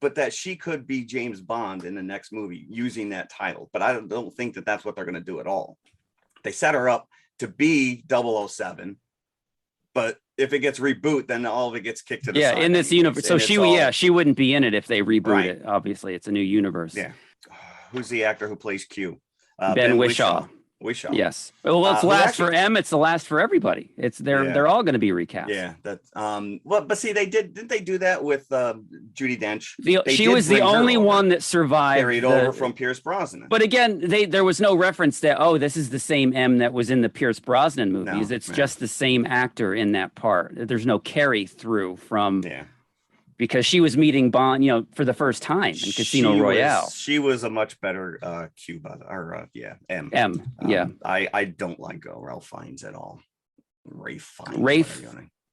But that she could be James Bond in the next movie using that title. But I don't think that that's what they're going to do at all. They set her up to be 007, but if it gets reboot, then all of it gets kicked to the side. In this universe. So she wouldn't be in it if they reboot it. Obviously, it's a new universe. Yeah. Who's the actor who plays Q? Ben Whishaw. Yes. Well, it's last for M. It's the last for everybody. They're all going to be recast. Yeah. That's but see, didn't they do that with Judi Dench? She was the only one that survived. Carried over from Pierce Brosnan. But again, there was no reference that this is the same M that was in the Pierce Brosnan movies. It's just the same actor in that part. There's no carry through from. Yeah. Because she was meeting Bond, for the first time in Casino Royale. She was a much better M. Yeah. I don't like Ralph Fiennes at all. Rafe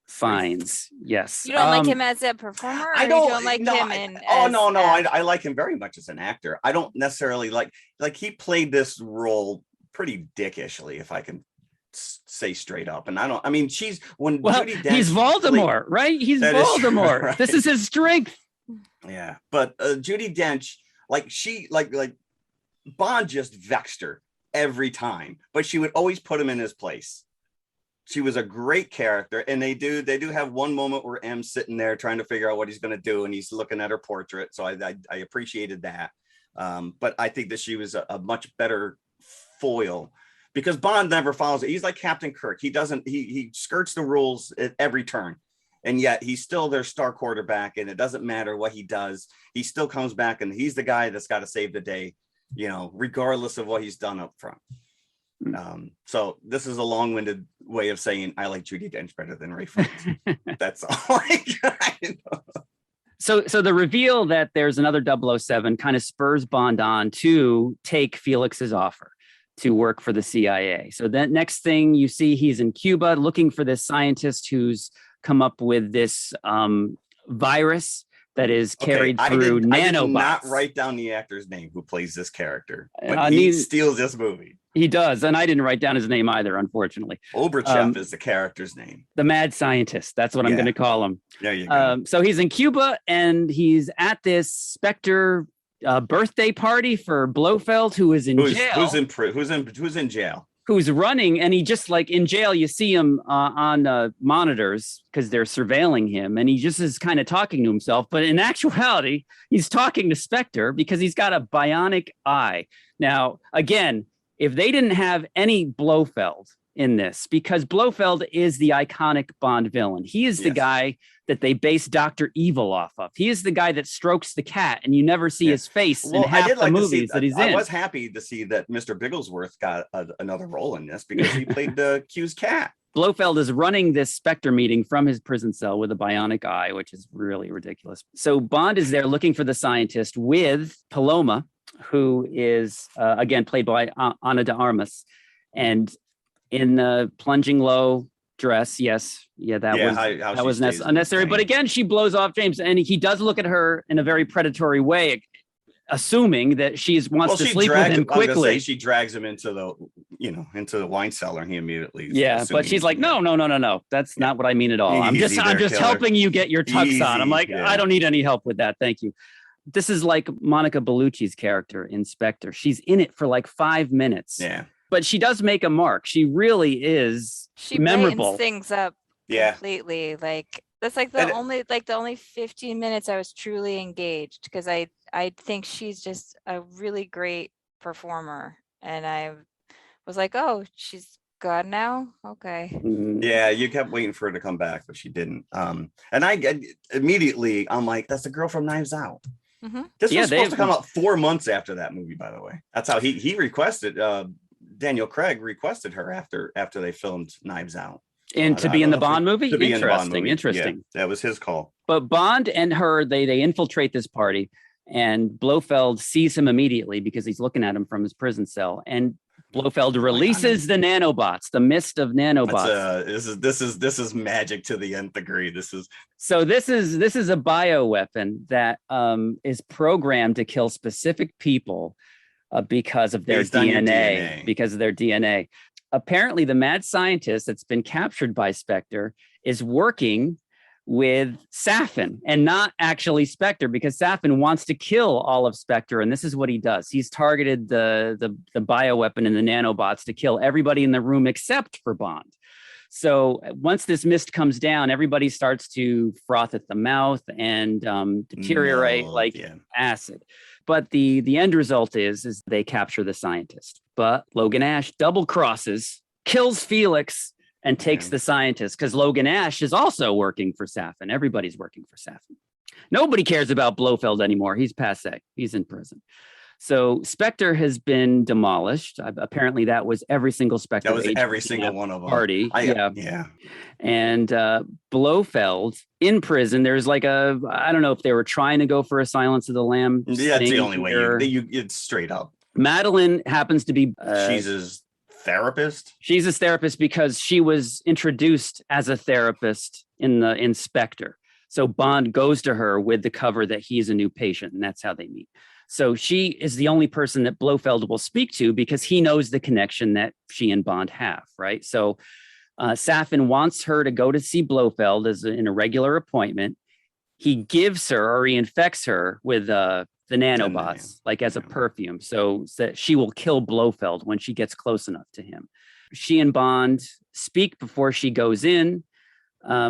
Fiennes, yes. You don't like him as a performer? Or you don't like him in? I like him very much as an actor. I don't necessarily like he played this role pretty dickishly, if I can say straight up. And he's Voldemort, right? He's Voldemort. Right. This is his strength. Yeah, but Judi Dench, she Bond just vexed her every time, but she would always put him in his place. She was a great character, and they do have one moment where M's sitting there trying to figure out what he's going to do, and he's looking at her portrait. So I appreciated that, but I think that she was a much better foil. Because Bond never follows it. He's like Captain Kirk. He skirts the rules at every turn. And yet he's still their star quarterback. And it doesn't matter what he does. He still comes back and he's the guy that's got to save the day, regardless of what he's done up front. So this is a long-winded way of saying I like Judi Dench better than Ray Fiennes. That's all I know. So the reveal that there's another 007 kind of spurs Bond on to take Felix's offer to work for the CIA. So that next thing you see, he's in Cuba looking for this scientist who's come up with this virus that is carried through nanobots. I did not write down the actor's name who plays this character, but he steals this movie. He does, and I didn't write down his name either, unfortunately. Oberchev is the character's name. The mad scientist, that's what I'm going to call him. There you go. So he's in Cuba, and he's at this Spectre birthday party for Blofeld, who is in jail. Who's in jail? Who's running, and he just in jail, you see him on monitors because they're surveilling him, and he just is kind of talking to himself. But in actuality, he's talking to Spectre because he's got a bionic eye. Now, again, if they didn't have any Blofeld in this, because Blofeld is the iconic Bond villain. He is the guy that they base Dr. Evil off of. He is the guy that strokes the cat and you never see his face in half the movies that he's in. I was happy to see that Mr. Bigglesworth got another role in this because he played the Q's cat. Blofeld is running this Spectre meeting from his prison cell with a bionic eye, which is really ridiculous. So Bond is there looking for the scientist with Paloma, who is, again, played by Ana de Armas. And in the plunging low dress, that was unnecessary. But again, she blows off James, and he does look at her in a very predatory way, assuming that she wants to sleep with him quickly. She drags him into the wine cellar, and he immediately but she's like, no, that's not what I mean at all. I'm just helping you get your tux on. I'm like, I don't need any help with that, thank you. This is like Monica Bellucci's character in Spectre. She's in it for 5 minutes. Yeah. But she does make a mark. She really is memorable. She things up completely. That's the only 15 minutes I was truly engaged because I think she's just a really great performer. And I was like, oh, she's gone now. Okay. Yeah, you kept waiting for her to come back, but she didn't. And I immediately, I'm like, that's the girl from Knives Out. This Yeah, was supposed to come out 4 months after that movie, by the way. That's how he requested. Daniel Craig requested her after they filmed Knives Out. And to be in the Bond movie? To be in the Bond movie. Interesting. Yeah, that was his call. But Bond and her, they infiltrate this party, and Blofeld sees him immediately because he's looking at him from his prison cell. And Blofeld releases the nanobots, the mist of nanobots. This is magic to the nth degree. This is a bioweapon that is programmed to kill specific people because of their DNA. Because of their DNA. Apparently, the mad scientist that's been captured by Spectre is working with Safin and not actually Spectre, because Safin wants to kill all of Spectre, and this is what he does. He's targeted the bioweapon and the nanobots to kill everybody in the room except for Bond. So once this mist comes down, everybody starts to froth at the mouth and deteriorate acid. But the end result is they capture the scientist. But Logan Ash double crosses, kills Felix, and takes the scientist, because Logan Ash is also working for Safin. Everybody's working for Safin. Nobody cares about Blofeld anymore. He's passé. He's in prison. So Spectre has been demolished. Apparently, that was every single Spectre. That was every single one of them. Party. Yeah. And Blofeld in prison. There's I don't know if they were trying to go for a Silence of the Lamb. Yeah, that's the only way. It's straight up. Madeline happens to be. She's his therapist. She's his therapist because she was introduced as a therapist in Spectre. So Bond goes to her with the cover that he's a new patient, and that's how they meet. So she is the only person that Blofeld will speak to because he knows the connection that she and Bond have, right? So Safin wants her to go to see Blofeld in a regular appointment. He gives her, or he infects her with the nanobots, as a perfume, so that she will kill Blofeld when she gets close enough to him. She and Bond speak before she goes in.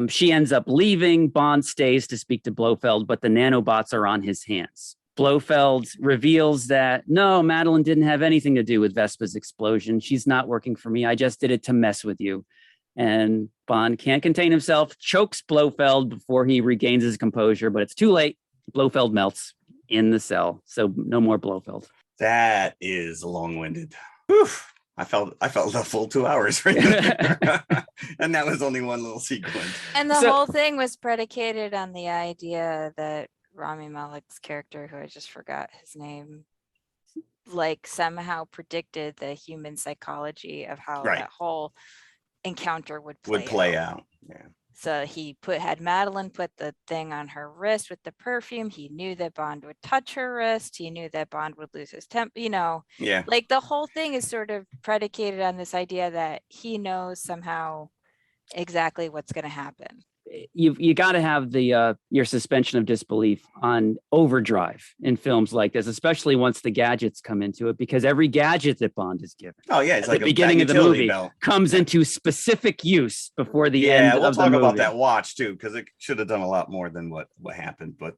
She ends up leaving. Bond stays to speak to Blofeld, but the nanobots are on his hands. Blofeld reveals that, no, Madeline didn't have anything to do with Vespa's explosion. She's not working for me. I just did it to mess with you. And Bond can't contain himself, chokes Blofeld before he regains his composure, but it's too late. Blofeld melts in the cell. So no more Blofeld. That is long-winded. Whew. I felt the full 2 hours right there. And that was only one little sequence. And the whole thing was predicated on the idea that Rami Malek's character, who I just forgot his name, somehow predicted the human psychology of how that whole encounter would play out. Yeah. So he had Madeline put the thing on her wrist with the perfume. He knew that Bond would touch her wrist. He knew that Bond would lose his temper. Yeah. The whole thing is sort of predicated on this idea that he knows somehow exactly what's going to happen. You got to have your suspension of disbelief on overdrive in films like this, especially once the gadgets come into it, because every gadget that Bond is given, it's at the beginning of the movie, comes into specific use before the end of the movie. We'll talk about that watch too, because it should have done a lot more than what happened. But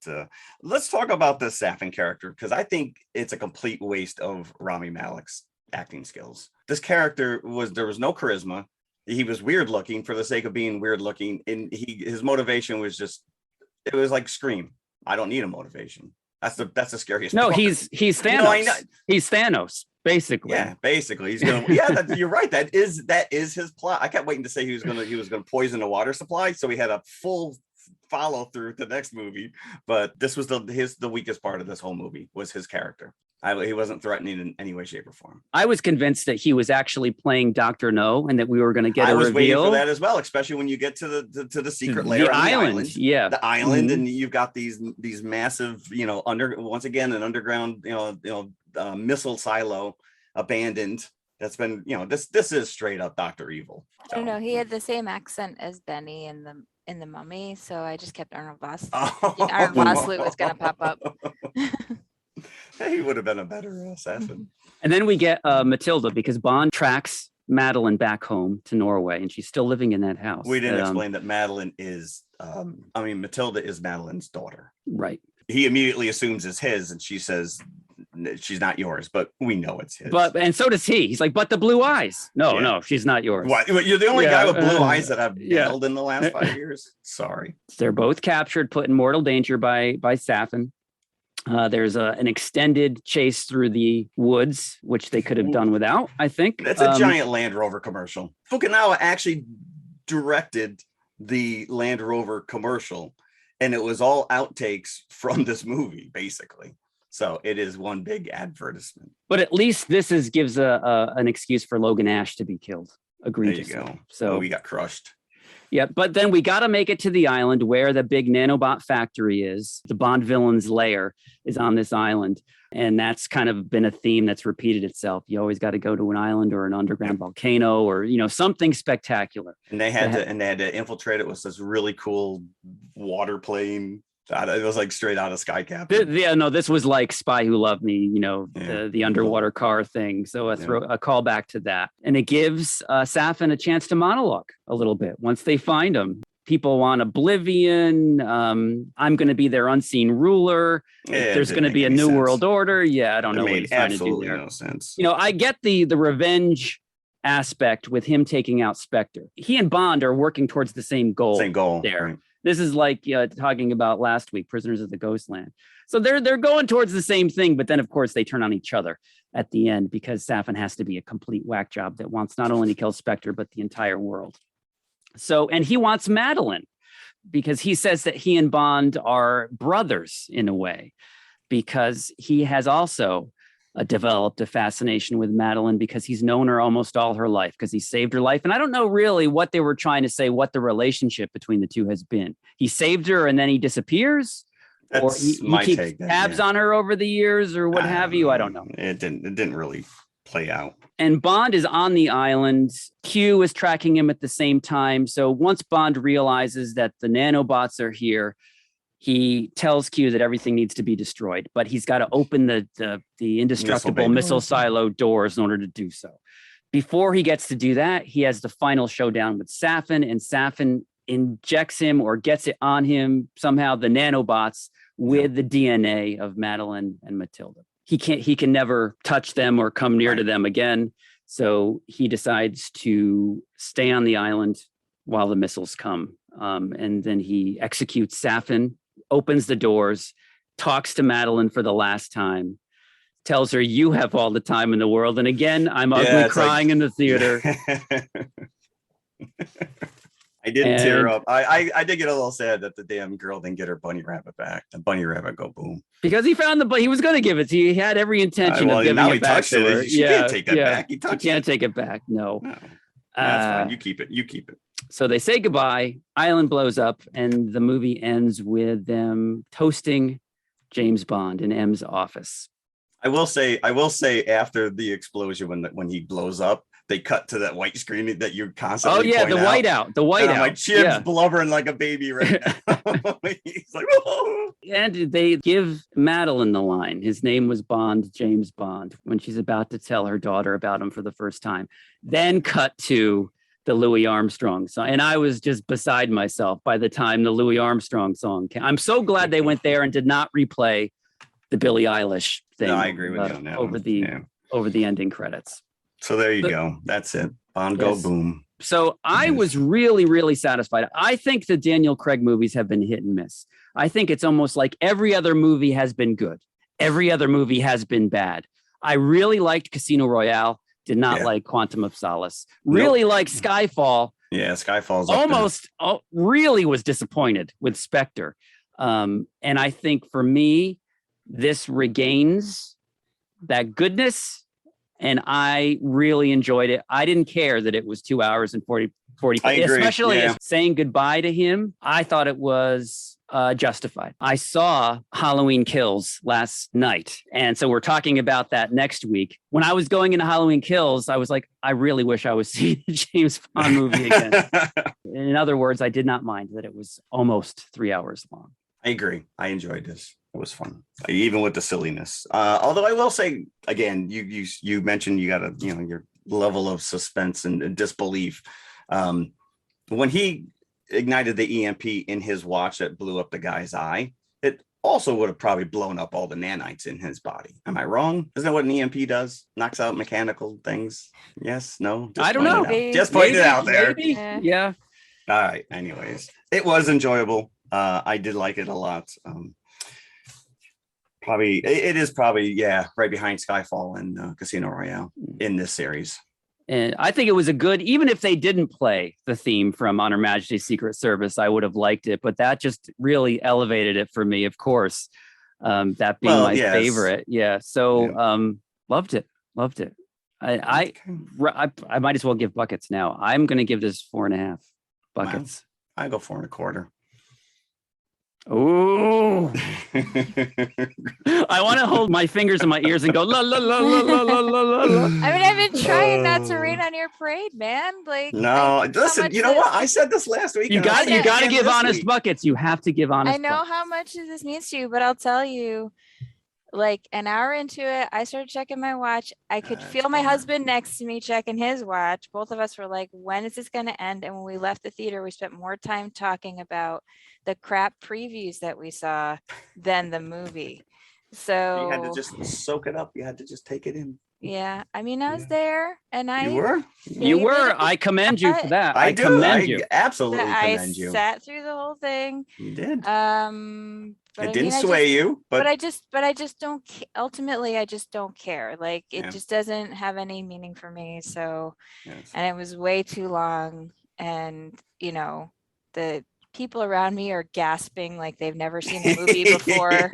let's talk about the Safin character, because I think it's a complete waste of Rami Malek's acting skills. This character there was no charisma. He was weird looking for the sake of being weird looking. And his motivation was it was like Scream. I don't need a motivation. That's the scariest part. He's Thanos. He's Thanos, basically. Yeah, basically. He's gonna you're right. That is his plot. I kept waiting to say he was gonna poison the water supply. So he had a full follow through the next movie. But this was the weakest part of this whole movie was his character. He wasn't threatening in any way, shape, or form. I was convinced that he was actually playing Dr. No, and that we were going to get a reveal. I was waiting for that as well, especially when you get to the secret layer, the island. Yeah, the island, and you've got these massive, once again an underground, missile silo abandoned. That's been, this is straight up Dr. Evil. I don't know. He had the same accent as Benny in the Mummy, so I just kept Arnold Vosloo. Arnold Vosloo was going to pop up. He would have been a better assassin. And then we get Matilda, because Bond tracks Madeline back home to Norway, and she's still living in that house. We didn't explain that Madeline is, Matilda is Madeline's daughter. Right. He immediately assumes it's his, and she says, she's not yours, but we know it's his. And so does he. He's like, but the blue eyes. No, she's not yours. What? You're the only guy with blue eyes that I've nailed in the last 5 years. Sorry. They're both captured, put in mortal danger by Safin. There's an extended chase through the woods, which they could have done without, I think. That's a giant Land Rover commercial. Fukunaga actually directed the Land Rover commercial, and it was all outtakes from this movie, basically. So it is one big advertisement. But at least this gives an excuse for Logan Ash to be killed. Egregiously. There you go. So we got crushed. Yeah, but then we got to make it to the island where the big nanobot factory is. The Bond villain's lair is on this island. And that's kind of been a theme that's repeated itself. You always got to go to an island or an underground volcano or, something spectacular. And they had to infiltrate it with this really cool water plane. It was like straight out of Sky Captain. This was like Spy Who Loved Me, the underwater car thing. So a call back to that. And it gives Safin a chance to monologue a little bit once they find him. People want oblivion. I'm going to be their unseen ruler. There's going to be a new world order. Yeah, I don't know what he's trying to do there. No sense. I get the revenge aspect with him taking out Spectre. He and Bond are working towards the same goal. Same goal there. Right. This is like talking about last week, Prisoners of the Ghostland. So they're going towards the same thing, but then of course they turn on each other at the end because Safin has to be a complete whack job that wants not only to kill Spectre, but the entire world. So, and he wants Madeline because he says that he and Bond are brothers in a way, because he has also developed a fascination with Madeline because he's known her almost all her life because he saved her life. And I don't know really what they were trying to say, what the relationship between the two has been. He saved her and then he disappears, or he keeps tabs on her over the years or what have you. I don't know. It didn't really play out. And Bond is on the island. Q is tracking him at the same time. So once Bond realizes that the nanobots are here, he tells Q that everything needs to be destroyed, but he's got to open the indestructible missile silo doors in order to do so. Before he gets to do that, he has the final showdown with Safin, and Safin injects him or gets it on him somehow, the nanobots, with the DNA of Madeline and Matilda. He can never touch them or come near to them again. So he decides to stay on the island while the missiles come. And then he executes Safin, opens the doors, talks to Madeline for the last time, tells her, "You have all the time in the world." And again, I'm ugly crying in the theater. I didn't tear up. I did get a little sad that the damn girl didn't get her bunny rabbit back. The bunny rabbit go boom. Because he found he was going to give it to you. He had every intention of giving it back to her. She can't take that back. He can't take it back. No. That's fine. You keep it. So they say goodbye. Island blows up, and the movie ends with them toasting James Bond in M's office. I will say after the explosion, when he blows up, they cut to that white screen that you constantly. Oh yeah, the whiteout. Like Chib's blubbering like a baby right now. He's like, whoa. And they give Madeline the line. His name was Bond, James Bond, when she's about to tell her daughter about him for the first time. Then cut to the Louis Armstrong song. And I was just beside myself by the time the Louis Armstrong song came. I'm so glad they went there and did not replay the Billie Eilish thing. No, I agree with you on that over the ending credits. So there you go. That's it. Bond go boom. So I was really, really satisfied. I think the Daniel Craig movies have been hit and miss. I think it's almost like every other movie has been good. Every other movie has been bad. I really liked Casino Royale. Did not like Quantum of Solace. Really liked Skyfall. Yeah, Skyfall's almost really was disappointed with Spectre. And I think for me, this regains that goodness. And I really enjoyed it. I didn't care that it was 2 hours and 45 minutes, especially saying goodbye to him. I thought it was justified. I saw Halloween Kills last night. And so we're talking about that next week. When I was going into Halloween Kills, I was like, I really wish I was seeing a James Bond movie again. In other words, I did not mind that it was almost 3 hours long. I agree. I enjoyed this. It was fun, even with the silliness. Although I will say again, you mentioned you got your level of suspense and disbelief. When he ignited the EMP in his watch that blew up the guy's eye, it also would have probably blown up all the nanites in his body. Am I wrong? Isn't that what an EMP does? Knocks out mechanical things? Yes? No? I don't know. Just pointing it out there. Maybe. Yeah. All right. Anyways, it was enjoyable. I did like it a lot. Probably it is probably, yeah, right behind Skyfall and Casino Royale in this series. And I think it was a good, even if they didn't play the theme from On Her Majesty's Secret Service, I would have liked it. But that just really elevated it for me, of course. That being my favorite. Yeah. So loved it. Loved it. I might as well give buckets now. I'm going to give this 4.5 buckets. Wow. I go 4.25. Oh, I want to hold my fingers in my ears and go la la la la la la la la. I mean, I've been trying not to rain on your parade, man. Like, no, listen. You know what? I said this last week. You got to give honest buckets. You have to give honest. I know how much this means to you, but I'll tell you. Like an hour into it, I started checking my watch. I could feel my husband next to me checking his watch. Both of us were like, when is this going to end? And when we left the theater, we spent more time talking about the crap previews that we saw than the movie. So you had to just soak it up. You had to just take it in. Yeah. I mean, I was there and You were? You were. I commend you for that. I do. Commend you. Absolutely commend you. I sat through the whole thing. You did. But it didn't sway you, but I just don't ultimately I just don't care. Like it just doesn't have any meaning for me. So and it was way too long. And you know, the people around me are gasping like they've never seen the movie before.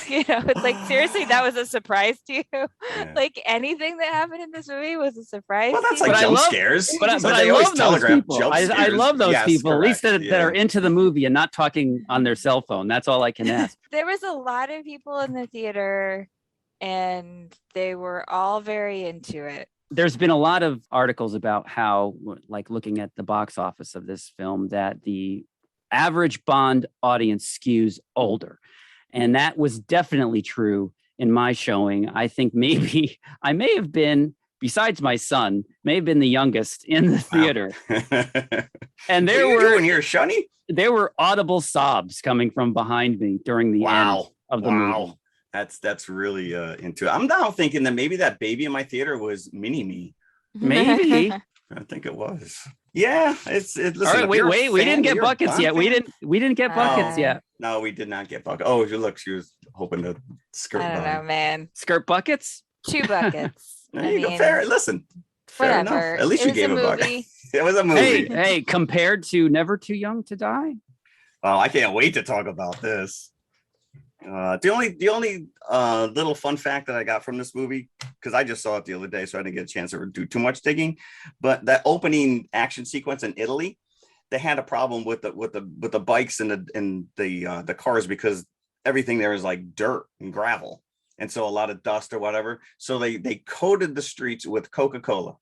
You know, it's like seriously, that was a surprise to you. Yeah. Like anything that happened in this movie was a surprise. Well, that's like jump scares. But I love those people. I love those people, at least that are into the movie and not talking on their cell phone. That's all I can ask. There was a lot of people in the theater and they were all very into it. There's been a lot of articles about how, like looking at the box office of this film, that the average Bond audience skews older. And that was definitely true in my showing. I think maybe I may have been, besides my son, may have been the youngest in the theater. Wow. And there were here, Shunny? There were audible sobs coming from behind me during the end of the movie. That's really into it. I'm now thinking that maybe that baby in my theater was mini me. Maybe. I think it was. Yeah, listen, all right, wait. We didn't get buckets yet. We didn't get buckets yet. No, we did not get buckets. Oh, look, she was hoping to skirt. I don't know, man. Skirt buckets? 2 buckets. Fair. Listen, fair enough. At least you gave a bucket. It was a movie. Hey, compared to Never Too Young to Die. Oh, I can't wait to talk about this. The only little fun fact that I got from this movie, because I just saw it the other day, so I didn't get a chance to do too much digging. But that opening action sequence in Italy, they had a problem with the bikes and the cars because everything there is like dirt and gravel, and so a lot of dust or whatever. So they coated the streets with Coca-Cola.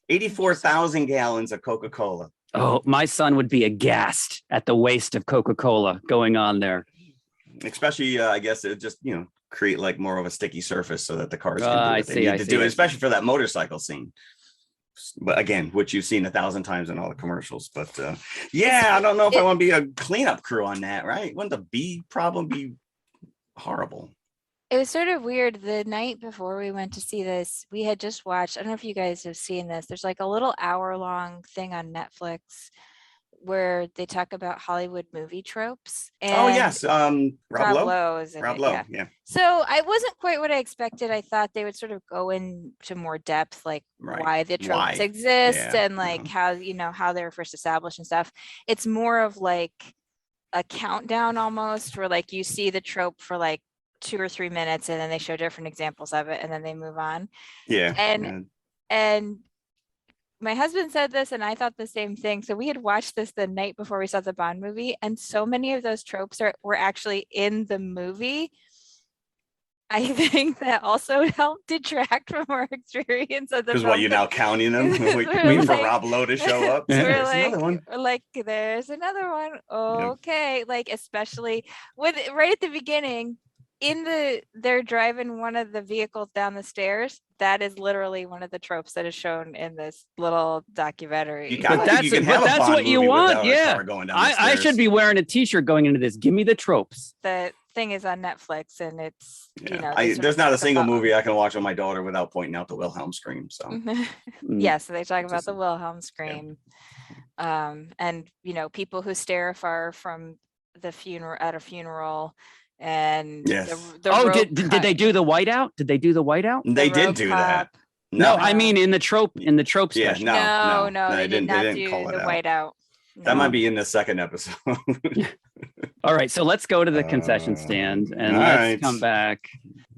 84,000 gallons of Coca-Cola. Oh, my son would be aghast at the waste of Coca-Cola going on there. Especially, I guess it just, create like more of a sticky surface so that the cars can do what they need to do, especially for that motorcycle scene. But again, which you've seen 1,000 times in all the commercials. But I don't know if I want to be a cleanup crew on that, right? Wouldn't the bee problem be horrible? It was sort of weird. The night before we went to see this, we had just watched, I don't know if you guys have seen this. There's like a little hour-long thing on Netflix where they talk about Hollywood movie tropes. And yes. Rob Lowe is in Rob it, Lowe, yeah. So I wasn't quite what I expected. I thought they would sort of go into more depth, like why the tropes exist and like how they were first established and stuff. It's more of like a countdown almost, where like you see the trope for like 2 or 3 minutes and then they show different examples of it and then they move on. Yeah. And my husband said this and I thought the same thing. So we had watched this the night before we saw the Bond movie, and so many of those tropes were actually in the movie. I think that also helped detract from our experience of the film. Because you're now counting them, waiting for Rob Lowe to show up. There's another one. There's another one. Okay, like especially right at the beginning. They're driving one of the vehicles down the stairs. That is literally one of the tropes that is shown in this little documentary. But that's what you want. Yeah. I should be wearing a t-shirt going into this. Give me the tropes. The thing is on Netflix and it's, there's not a single movie I can watch with my daughter without pointing out the Wilhelm scream. So so they talk about the Wilhelm scream. And people who stare afar from the funeral at a funeral. and Yes. the Oh, rope did they do the whiteout? Did they do the whiteout? They the did rope do cop. that. No, I mean in the trope Yeah, special. No, they did not didn't do call it the out. whiteout. That might be in the second episode. All right, so let's go to the concession stand and all let's right. come back.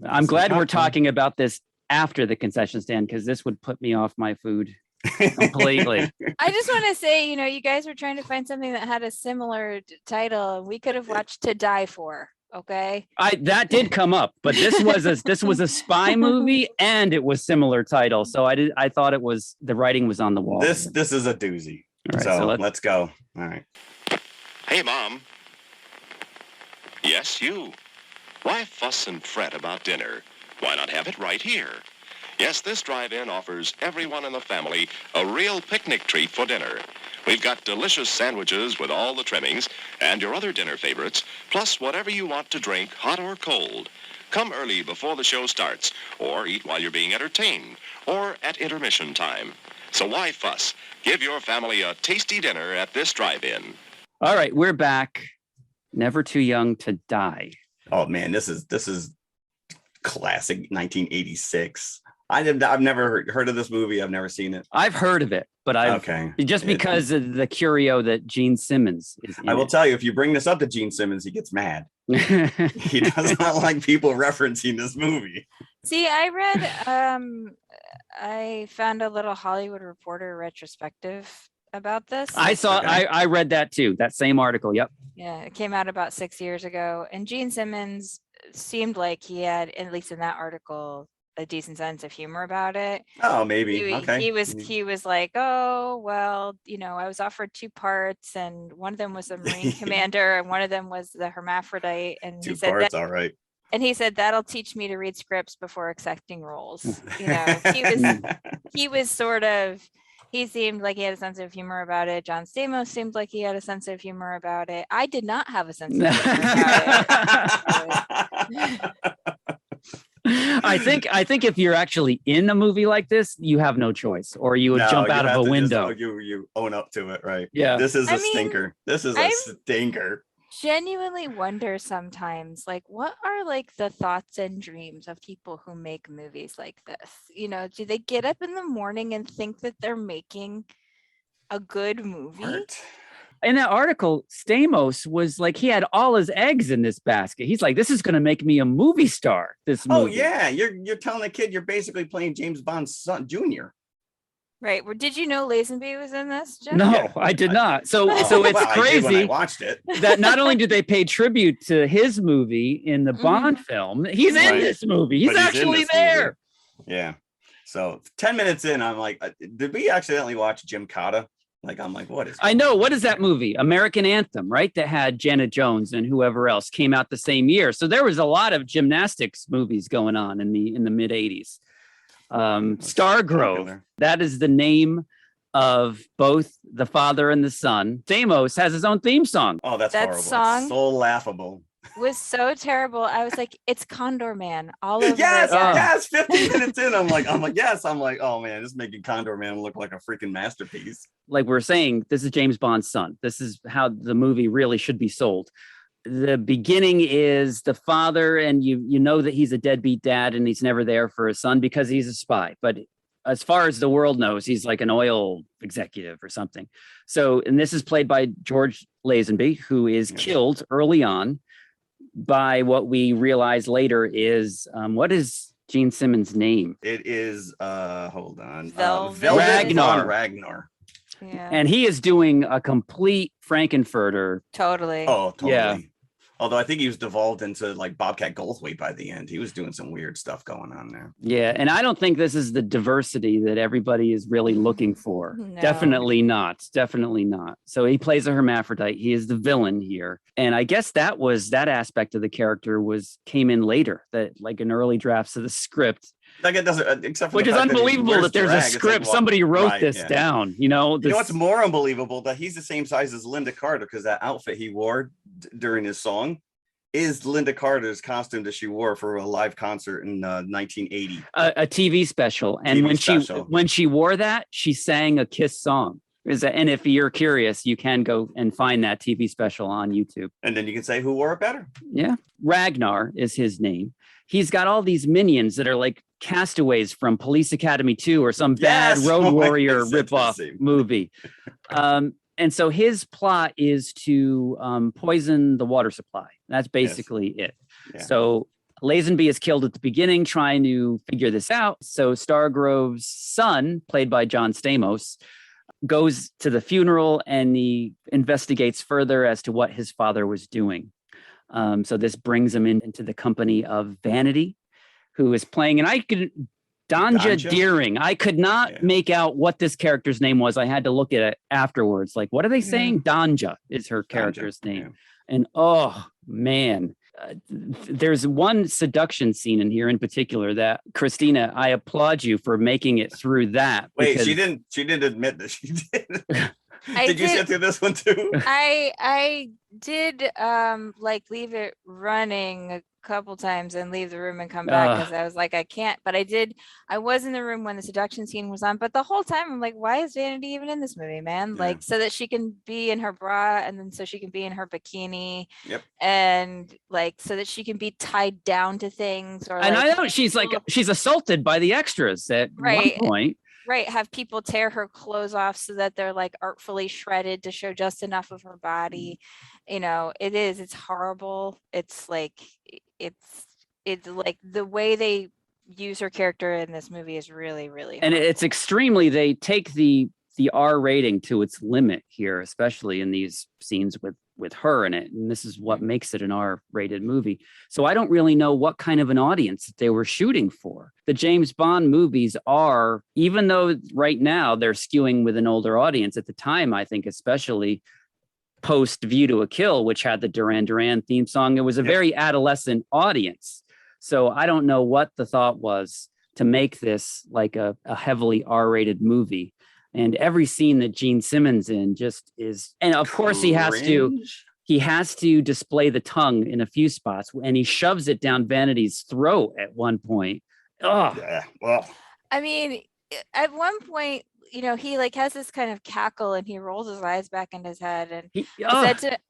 I'm glad we're talking about this after the concession stand because this would put me off my food completely. I just want to say, you guys were trying to find something that had a similar title. We could have watched To Die For. Okay. That did come up, but this was a spy movie and it was similar title. So I thought it was the writing was on the wall. This is a doozy. All right, so let's go. All right. Hey, Mom. Yes, you. Why fuss and fret about dinner? Why not have it right here? Yes, this drive-in offers everyone in the family a real picnic treat for dinner. We've got delicious sandwiches with all the trimmings and your other dinner favorites, plus whatever you want to drink, hot or cold. Come early before the show starts, or eat while you're being entertained, or at intermission time. So why fuss? Give your family a tasty dinner at this drive-in. All right, we're back. Never Too Young to Die. Oh man, this is classic 1986. I've never heard of this movie. I've never seen it. I've heard of it, but just because of the curio that Gene Simmons is in. I will tell you, if you bring this up to Gene Simmons, he gets mad. He does not like people referencing this movie. See, I found a little Hollywood Reporter retrospective about this. I read that too. That same article. Yep. Yeah, it came out about 6 years ago, and Gene Simmons seemed like he had, at least in that article, a decent sense of humor about it. Oh, maybe. Okay. He was like, oh, well, I was offered 2 parts, and one of them was a Marine commander, and one of them was the hermaphrodite. And 2 he said parts, all right. And he said that'll teach me to read scripts before accepting roles. He was sort of. He seemed like he had a sense of humor about it. John Stamos seemed like he had a sense of humor about it. I did not have a sense of humor about it. I think if you're actually in a movie like this, you have no choice, or you would jump out of a window. You own up to it, right? Yeah. This is a stinker. This is a stinker. Genuinely wonder sometimes, like, what are like the thoughts and dreams of people who make movies like this? Do they get up in the morning and think that they're making a good movie? In that article, Stamos was like, he had all his eggs in this basket. He's like, this is going to make me a movie star. This movie. Oh yeah, you're telling a kid you're basically playing James Bond's son, Jr. Right. Well, did you know Lazenby was in this, Jeff? No, I did not. So it's crazy. I did when I watched it. That not only did they pay tribute to his movie in the Bond film, he's in this movie. He's actually there. Movie. Yeah. So 10 minutes in, I'm like, did we accidentally watch Jim Cotta? Like, I'm like, what is? I know. What is that movie? American Anthem, right? That had Janet Jones and whoever else came out the same year. So there was a lot of gymnastics movies going on in the mid 80s. Stargrove. Popular. That is the name of both the father and the son. Stamos has his own theme song. Oh, that's horrible. Song it's so laughable. Was so terrible. I was like, it's Condor Man all over. Yes. 15 minutes in, I'm like, yes. I'm like, oh man, this is making Condor Man look like a freaking masterpiece. Like we're saying, this is James Bond's son. This is how the movie really should be sold. The beginning is the father, and you know that he's a deadbeat dad and he's never there for his son because he's a spy. But as far as the world knows, he's like an oil executive or something. So, and this is played by George Lazenby, who is killed early on by what we realize later is, what is Gene Simmons' name? It is, hold on. Ragnar. Yeah. And he is doing a complete Frankenfurter. Totally. Oh, totally. Yeah. Although I think he was devolved into like Bobcat Goldthwait by the end. He was doing some weird stuff going on there. Yeah. And I don't think this is the diversity that everybody is really looking for. No. Definitely not. Definitely not. So he plays a hermaphrodite. He is the villain here. And I guess that aspect of the character came in later, that like in early drafts of the script. Like it doesn't, except for which is unbelievable that there's a script. Like, somebody wrote this down. You know what's more unbelievable? That he's the same size as Linda Carter, because that outfit he wore during his song is Linda Carter's costume that she wore for a live concert in 1980. A TV special, and when she wore that, she sang a Kiss song. And if you're curious, you can go and find that TV special on YouTube. And then you can say who wore it better. Yeah. Ragnar is his name. He's got all these minions that are like castaways from Police Academy 2 or some bad Road Warrior ripoff movie. And so his plot is to poison the water supply. That's basically it. Yeah. So Lazenby is killed at the beginning trying to figure this out. So Stargrove's son, played by John Stamos, goes to the funeral and he investigates further as to what his father was doing. So this brings him into the company of Vanity, who is playing, and Danja Deering. I could not make out what this character's name was. I had to look at it afterwards. Like, what are they saying? Danja is her character's name. Yeah. And oh man, there's one seduction scene in here in particular that, Christina, I applaud you for making it through that. Wait, she didn't admit that she did. Did you sit through this one too? I did like leave it running a couple times and leave the room and come back because I was like, I can't. But I was in the room when the seduction scene was on, but the whole time I'm like, why is Vanity even in this movie, man? Yeah. Like, so that she can be in her bra and then so she can be in her bikini. Yep. And like so that she can be tied down to things. Or and I know she's assaulted by the extras at one point. Right, have people tear her clothes off so that they're like artfully shredded to show just enough of her body. You know, it's horrible. It's like the way they use her character in this movie is really, really and horrible. It's extremely, they take the R rating to its limit here, especially in these scenes with her in it. And this is what makes it an R-rated movie. So I don't really know what kind of an audience that they were shooting for. The James Bond movies are, even though right now they're skewing with an older audience, at the time, I think, especially post View to a Kill, which had the Duran Duran theme song, it was a very adolescent audience. So I don't know what the thought was to make this like a heavily R-rated movie. And every scene that Gene Simmons in just is, and of course he has to display the tongue in a few spots, and he shoves it down Vanity's throat at one point. Oh, yeah. Well, I mean, at one point, you know, he like has this kind of cackle and he rolls his eyes back in his head. And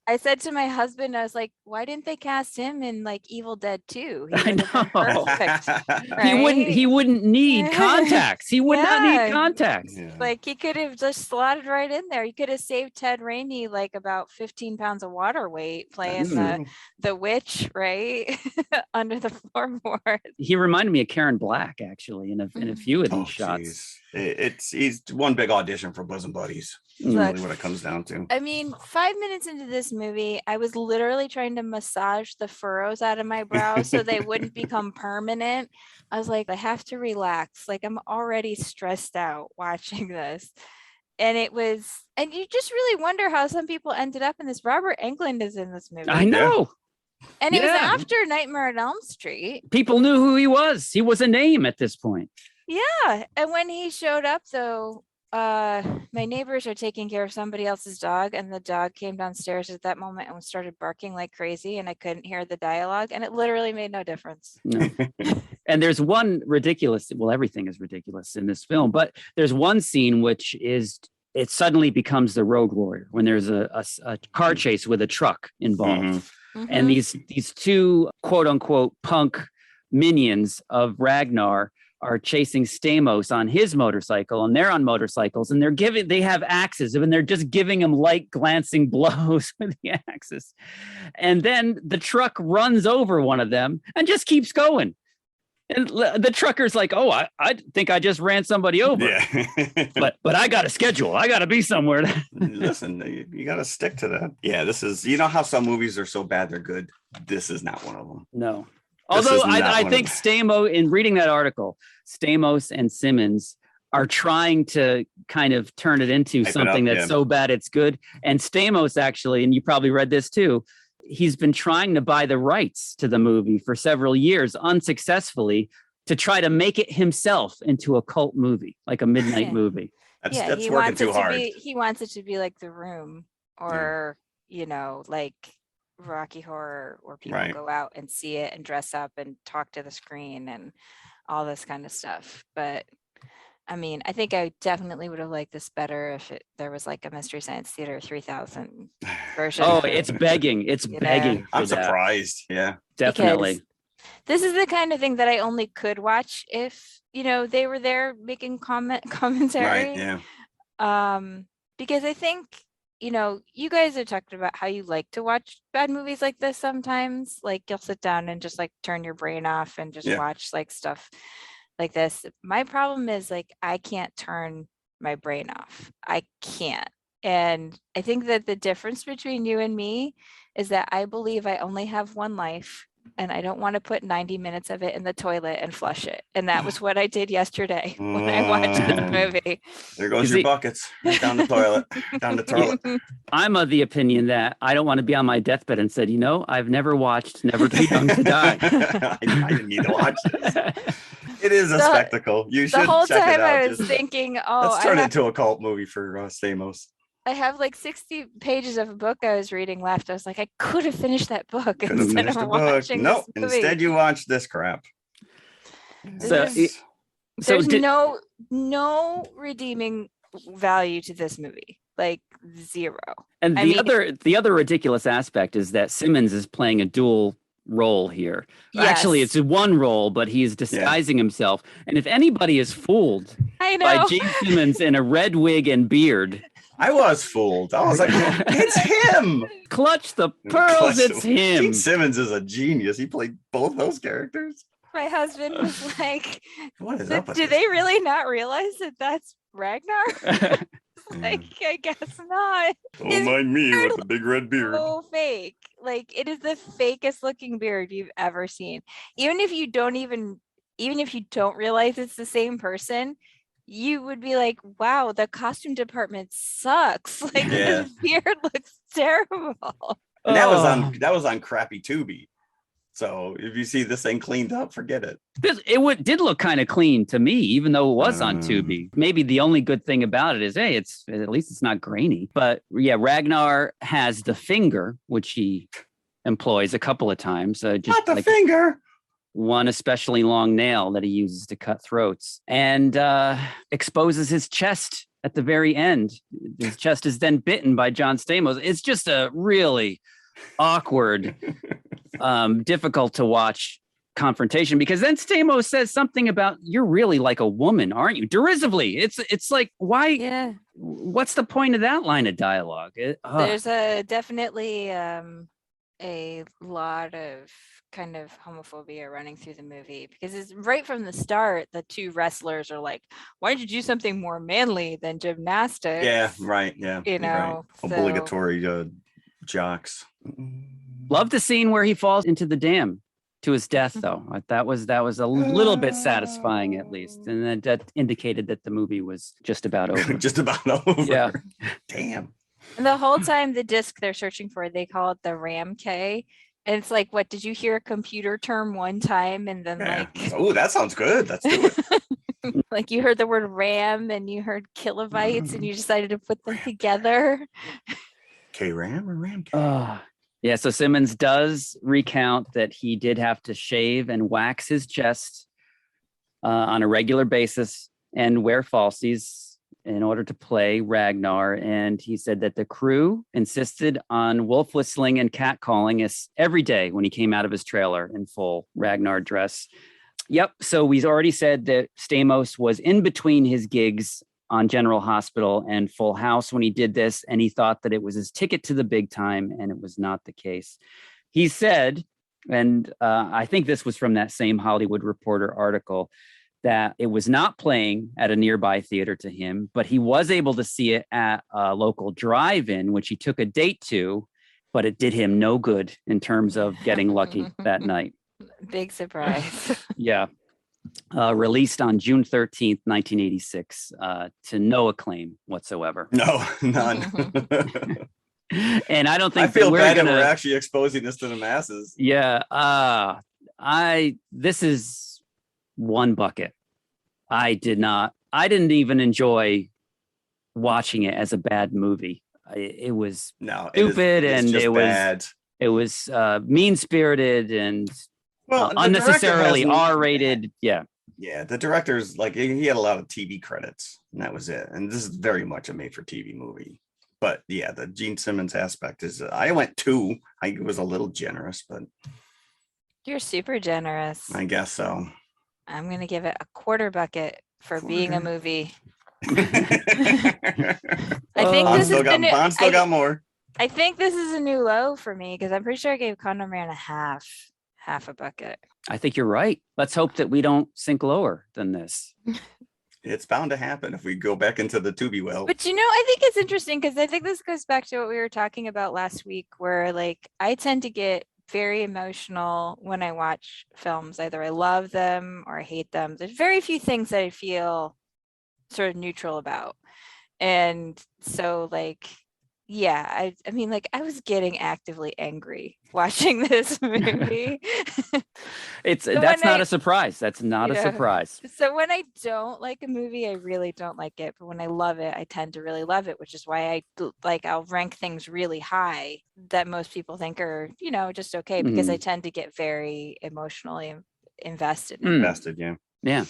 I said to my husband, I was like, why didn't they cast him in like Evil Dead 2? I know. Perfect, right? He wouldn't need contacts. He would not need contacts. Yeah. Like he could have just slotted right in there. He could have saved Ted Raimi like about 15 pounds of water weight playing the witch, right? Under the floorboard. He reminded me of Karen Black actually in a few of these shots. He's one big audition for Bosom Buddies. That's really what it comes down to. I mean, 5 minutes into this movie, I was literally trying to massage the furrows out of my brow so they wouldn't become permanent. I was like, I have to relax. Like, I'm already stressed out watching this. And you just really wonder how some people ended up in this. Robert Englund is in this movie. I know. And it was after Nightmare on Elm Street. People knew who he was. He was a name at this point. Yeah. And when he showed up, though, my neighbors are taking care of somebody else's dog, and the dog came downstairs at that moment and started barking like crazy, and I couldn't hear the dialogue, and it literally made no difference. No. And there's one ridiculous, well, everything is ridiculous in this film, but there's one scene which is, it suddenly becomes the Road Warrior when there's a car chase with a truck involved. Mm-hmm. And these two quote unquote punk minions of Ragnar are chasing Stamos on his motorcycle, and they're on motorcycles, and they have axes, and they're just giving him light glancing blows with the axes. And then the truck runs over one of them and just keeps going. And the trucker's like, oh, I think I just ran somebody over. Yeah. but I got a schedule. I got to be somewhere. Listen, you got to stick to that. Yeah, this is, you know how some movies are so bad they're good? This is not one of them. No. Although I think Stamos, in reading that article, Stamos and Simmons are trying to kind of turn it into something that's so bad it's good. And Stamos actually, and you probably read this too, he's been trying to buy the rights to the movie for several years unsuccessfully to try to make it himself into a cult movie, like a midnight movie. That's working too hard. He wants it to be like The Room or, you know, like Rocky Horror, where people go out and see it and dress up and talk to the screen and all this kind of stuff. But I mean, I think I definitely would have liked this better if there was like a Mystery Science Theater 3000 version. Oh, it's begging. It's You know, begging. I'm for that. surprised. Yeah. Definitely. because this is the kind of thing that I only could watch if, they were there making commentary. Right. Yeah. Because I think, you guys have talked about how you like to watch bad movies like this sometimes. Like you'll sit down and just like turn your brain off and just Yeah. watch like stuff like this. My problem is like I can't turn my brain off. I can't. And I think that the difference between you and me is that I believe I only have one life and I don't want to put 90 minutes of it in the toilet and flush it. And that was what I did yesterday when I watched this movie. There goes your buckets down the toilet, down the toilet. I'm of the opinion that I don't want to be on my deathbed and said, I've never watched Never Too Young to Die. I didn't need to watch this. It is a spectacle. You should The whole check it time out. I was thinking, let's turn it into a cult movie for Stamos. I have like 60 pages of a book I was reading left. I was like, I could have finished that book Could have instead finished of the book. watching Nope. this movie. Instead, you watch this crap. So, There's no redeeming value to this movie, like zero. And the other ridiculous aspect is that Simmons is playing a dual role here. Yes. Actually, it's one role, but he's disguising himself. And if anybody is fooled I know. by Gene Simmons in a red wig and beard, I was fooled. I was like, it's him. clutch the pearls, it's him. Gene Simmons is a genius. He played both those characters. My husband was like, What is up with do this? they really not realize that that's Ragnar? Like, I guess not. Don't mind me with the big red beard. So fake. Like, it is the fakest looking beard you've ever seen. Even if you don't realize it's the same person, you would be like, wow, the costume department sucks. Like, Yeah. this beard looks terrible. And that was on crappy Tubi. So if you see this thing cleaned up, forget it. Did look kind of clean to me, even though it was on Tubi. Maybe the only good thing about it is, hey, at least it's not grainy. But yeah, Ragnar has the finger, which he employs a couple of times. Just Not the finger. One especially long nail that he uses to cut throats, and exposes his chest at the very end. His chest is then bitten by John Stamos. It's just a really awkward, difficult to watch confrontation, because then Stamos says something about, you're really like a woman, aren't you? Derisively. It's like, why? Yeah. What's the point of that line of dialogue? There's definitely a lot of kind of homophobia running through the movie, because it's right from the start, the two wrestlers are like, why don't you do something more manly than gymnastics? Yeah, right. Yeah. You know, right. so- Obligatory jocks. Love the scene where he falls into the dam to his death, though. That was a little bit satisfying, at least, and that indicated that the movie was just about over. Just about over. Yeah. Damn. And the whole time, the disc they're searching for, they call it the Ram K. And it's like, what, did you hear a computer term one time and then like, Oh, that sounds good. Let's do it. like you heard the word RAM and you heard kilobytes and you decided to put them together? K-Ram or Ram K? Yeah, so Simmons does recount that he did have to shave and wax his chest on a regular basis and wear falsies in order to play Ragnar. And he said that the crew insisted on wolf whistling and catcalling us every day when he came out of his trailer in full Ragnar dress. Yep, so we've already said that Stamos was in between his gigs on General Hospital and Full House when he did this, and he thought that it was his ticket to the big time, and it was not the case. He said, and I think this was from that same Hollywood Reporter article, that it was not playing at a nearby theater to him, but he was able to see it at a local drive-in, which he took a date to, but it did him no good in terms of getting lucky that night. Big surprise. Yeah. Released on June 13th, 1986, to no acclaim whatsoever. No, none. And I don't think I feel bad that gonna... we're actually exposing this to the masses. Yeah. This is one bucket. I didn't even enjoy watching it as a bad movie. It was stupid, and it was bad. It was mean-spirited and unnecessarily R-rated. Yeah. Yeah, the director's like he had a lot of TV credits, and that was it. And this is very much a made-for-TV movie. But yeah, the Gene Simmons aspect is. I went 2. I was a little generous, but You're super generous. I guess so. I'm gonna give it a quarter bucket for being a movie. I think Bond this still is the new, got more. I think this is a new low for me because I'm pretty sure I gave Condom Man half a bucket. I think you're right. Let's hope that we don't sink lower than this. It's bound to happen if we go back into the Tubi well. But I think it's interesting because I think this goes back to what we were talking about last week, where like I tend to get very emotional when I watch films. Either I love them or I hate them. There's very few things that I feel sort of neutral about. And so like, yeah, I mean, like I was getting actively angry watching this movie. That's not a surprise. That's not a surprise. So when I don't like a movie, I really don't like it. But when I love it, I tend to really love it, which is why I'll rank things really high that most people think are, just okay, because I tend to get very emotionally invested. Yeah. Yeah.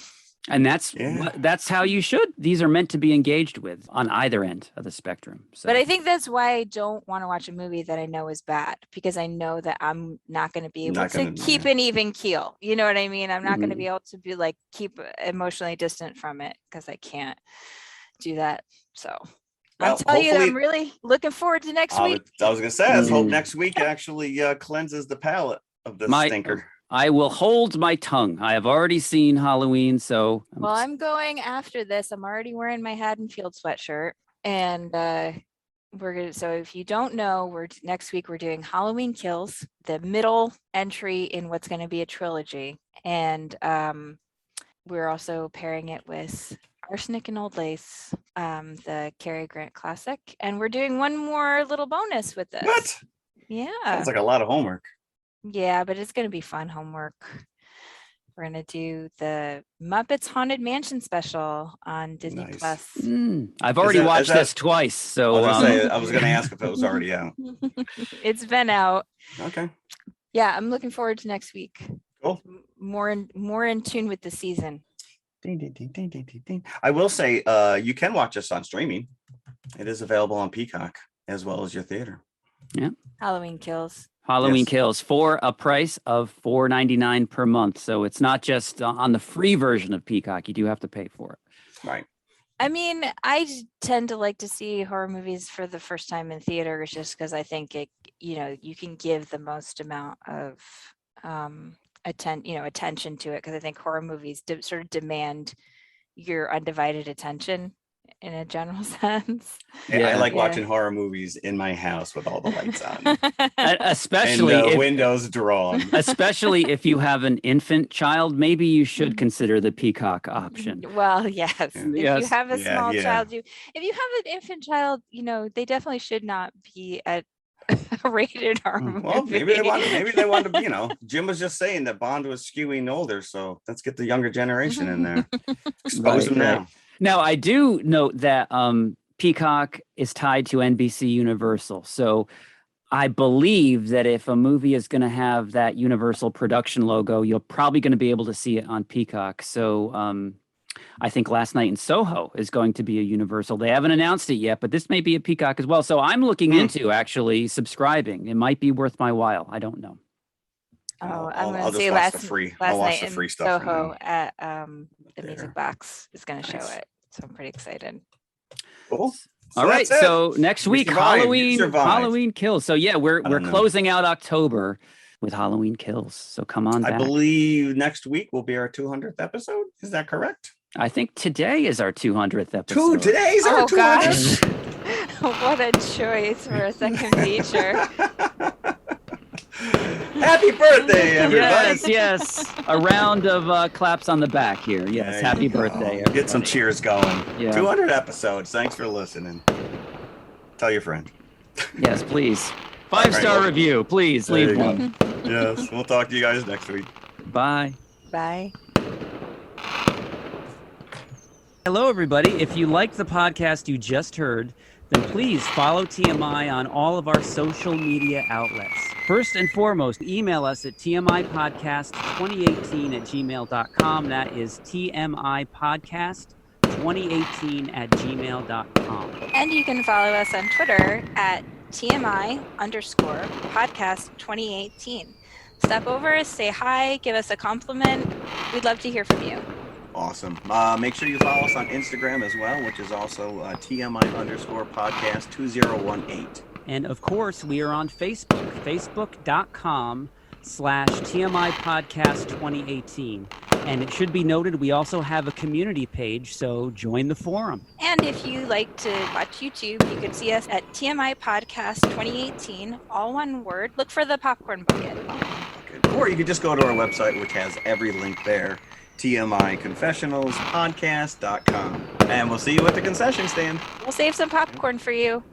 And that's how you should. These are meant to be engaged with on either end of the spectrum. So. But I think that's why I don't want to watch a movie that I know is bad, because I know that I'm not going to be able to keep an even keel. You know what I mean? I'm not going to be able to be like keep emotionally distant from it because I can't do that. So I'll tell you that I'm really looking forward to next week. I was going to say, let's hope next week actually cleanses the palate of this stinker. I will hold my tongue. I have already seen Halloween, so. I'm going after this. I'm already wearing my Haddonfield sweatshirt, and we're gonna. So if you don't know, next week we're doing Halloween Kills, the middle entry in what's going to be a trilogy, and we're also pairing it with Arsenic and Old Lace, the Cary Grant classic, and we're doing one more little bonus with this. What? Yeah. Sounds like a lot of homework. Yeah, but it's going to be fun homework. We're going to do the Muppets Haunted Mansion special on Disney Plus. I've already watched this twice. So I was going to ask if it was already out. It's been out. Okay. Yeah, I'm looking forward to next week. Cool. More in tune with the season. Ding, ding, ding, ding, ding, ding, ding. I will say you can watch us on streaming. It is available on Peacock as well as your theater. Yeah. Halloween Kills. Halloween Kills for a price of $4.99 per month. So it's not just on the free version of Peacock. You do have to pay for it. Right. I mean, I tend to like to see horror movies for the first time in theaters just because I think you can give the most amount of attention to it, because I think horror movies sort of demand your undivided attention in a general sense. Yeah, I like watching horror movies in my house with all the lights on, especially and windows drawn. Especially if you have an infant child, maybe you should consider the Peacock option. Well, yes. If you have a small child, if you have an infant child, they definitely should not be at a rated R movie. Well, maybe they want to. Jim was just saying that Bond was skewing older, so let's get the younger generation in there. Expose them now. Now, I do note that Peacock is tied to NBC Universal. So I believe that if a movie is going to have that Universal production logo, you're probably going to be able to see it on Peacock. So I think Last Night in Soho is going to be a Universal. They haven't announced it yet, but this may be a Peacock as well. So I'm looking into actually subscribing. It might be worth my while. I don't know. Oh, I'm going to see Last Night in Soho at the Music Box is going to show it. So I'm pretty excited. Cool. All right. So next week, Halloween Kills. So yeah, we're closing out October with Halloween Kills. So come on back. I believe next week will be our 200th episode. Is that correct? I think today is our 200th episode. Today's our 200th. Gosh. What a choice for a second feature. Happy birthday, everybody. Yes. A round of claps on the back here. Yes, happy birthday, everybody. Get some cheers going. Yeah. 200 episodes. Thanks for listening. Tell your friend. Yes, please. 5-star review. Please leave one. Yes. We'll talk to you guys next week. Bye. Bye. Hello, everybody. If you liked the podcast you just heard, then please follow TMI on all of our social media outlets. First and foremost, email us at tmipodcast2018@gmail.com. That is tmipodcast2018@gmail.com. And you can follow us on Twitter at TMI_podcast2018. Stop over, say hi, give us a compliment. We'd love to hear from you. Awesome. Make sure you follow us on Instagram as well, which is also TMI_podcast2018. And of course, we are on Facebook, facebook.com/TMI Podcast 2018. And it should be noted, we also have a community page, so join the forum. And if you like to watch YouTube, you can see us at TMI Podcast 2018, all one word. Look for the popcorn bucket. Okay. Or you could just go to our website, which has every link there, TMIconfessionalspodcast.com. And we'll see you at the concession stand. We'll save some popcorn for you.